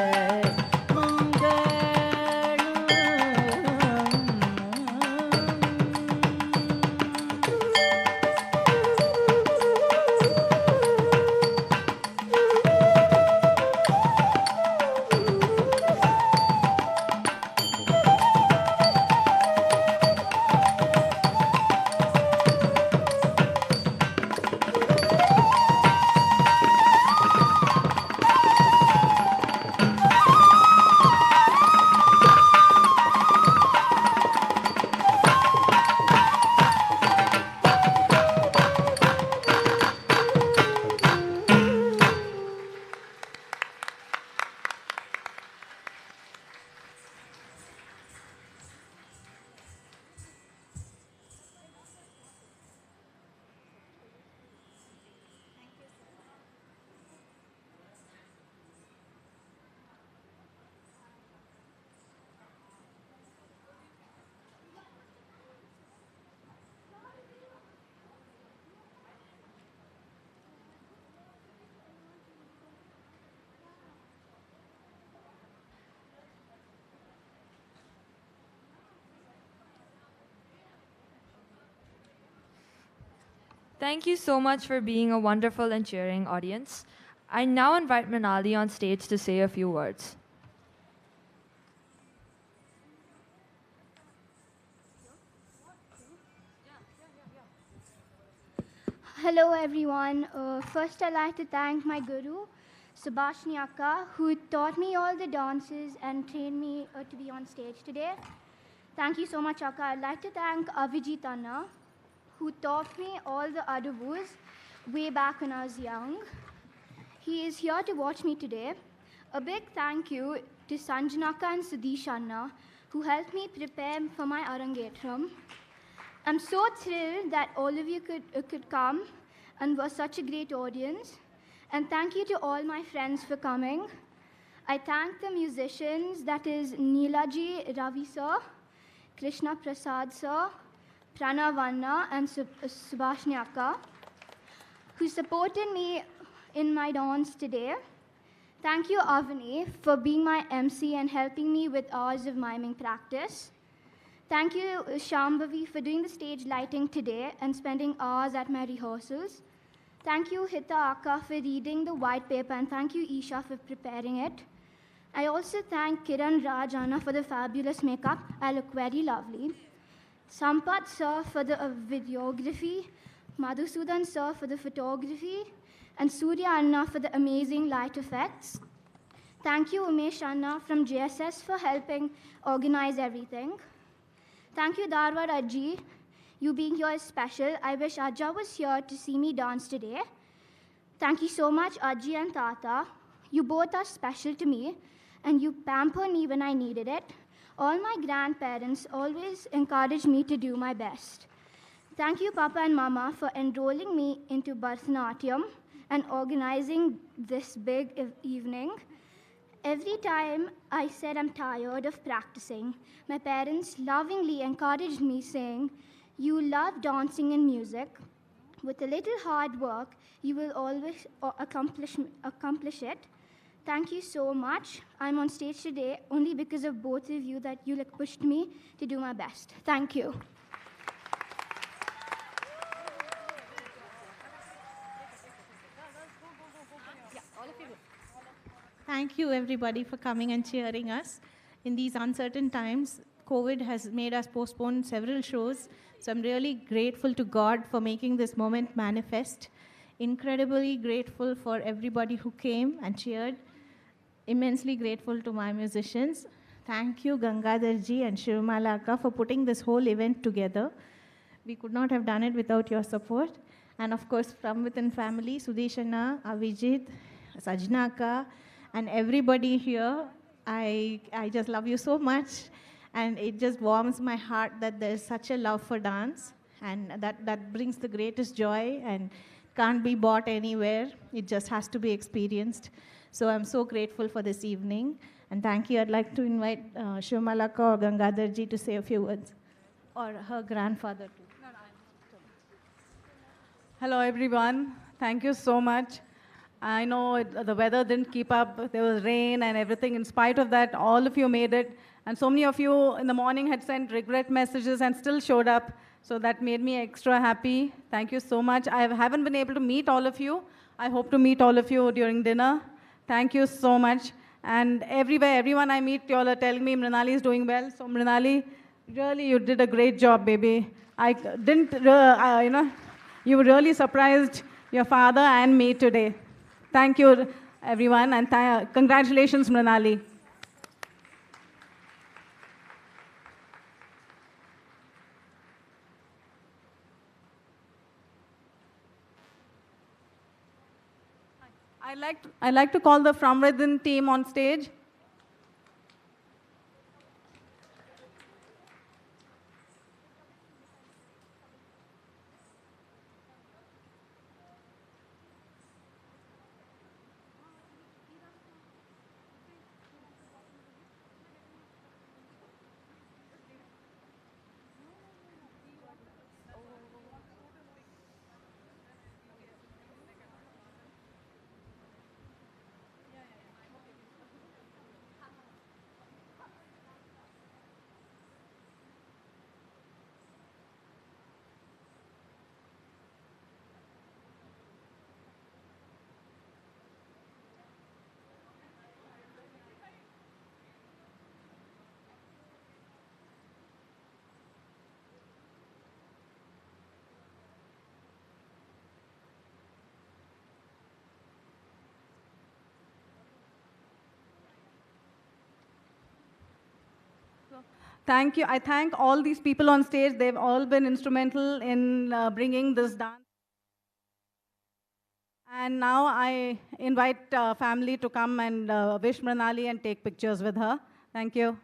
Thank you so much for being a wonderful and cheering audience. I now invite Mrinali on stage to say a few words. Hello everyone. First I'd like to thank my guru, Subhashni Akka, who taught me all the dances and trained me to be on stage today. Thank you so much, Akka. I'd like to thank Avijit Anna, who taught me all the adubus way back when I was young. He is here to watch me today. A big thank you to Sanjanaka and Sudesh Anna, who helped me prepare for my Arangetram. I'm so thrilled that all of you could come and was such a great audience. And thank you to all my friends for coming. I thank the musicians, that is Nji Ravi sir, Krishna Prasad sir, Pranav Anna and Subhashni Akka, who supported me in my dance today. Thank you, Avani, for being my MC and helping me with hours of miming practice. Thank you, Shambhavi, for doing the stage lighting today and spending hours at my rehearsals. Thank you, Hita Akka, for reading the white paper, and thank you, Isha, for preparing it. I also thank Kiran Rajana for the fabulous makeup. I look very lovely. Sampath sir for the videography, Madhusudan sir for the photography, and Surya Anna for the amazing light effects. Thank you, Umesh Anna from JSS for helping organize everything. Thank you, Darwar Ajji. You being here is special. I wish Ajja was here to see me dance today. Thank you so much, Ajji and Tata. You both are special to me, and you pamper me when I needed it. All my grandparents always encouraged me to do my best. Thank you, Papa and Mama, for enrolling me into Bharatanatyam and organizing this big evening. Every time I said I'm tired of practicing, my parents lovingly encouraged me, saying, "You love dancing and music. With a little hard work, you will always accomplish it." Thank you so much. I'm on stage today only because of both of you that you pushed me to do my best. Thank you. Thank you, everybody, for coming and cheering us. In these uncertain times, COVID has made us postpone several shows, so I'm really grateful to God for making this moment manifest. Incredibly grateful for everybody who came and cheered. Immensely grateful to my musicians. Thank you, Gangadhar ji and Shivamala Akka, for putting this whole event together. We could not have done it without your support. And of course, from within family, Sudeshana, Avijit, Sajnaka, and everybody here, I just love you so much. And it just warms my heart that there's such a love for dance. And that brings the greatest joy and can't be bought anywhere. It just has to be experienced. So I'm so grateful for this evening. And thank you. I'd like to invite Shivamala or Gangadhar ji to say a few words. Or her grandfather too. Hello, everyone. Thank you so much. I know the weather didn't keep up. There was rain and everything. In spite of that, all of you made it. And so many of you in the morning had sent regret messages and still showed up. So that made me extra happy. Thank you so much. I haven't been able to meet all of you. I hope to meet all of you during dinner. Thank you so much. And everywhere, everyone I meet, you all are telling me Mrinali is doing well. So Mrinali, really, you did a great job, baby. I didn't, you really surprised your father and me today. Thank you, everyone, and congratulations, Mrinali. I'd like to call the From Within team on stage. Thank you. I thank all these people on stage. They've all been instrumental in bringing this dance. And now I invite family to come and wish Mrinali and take pictures with her. Thank you.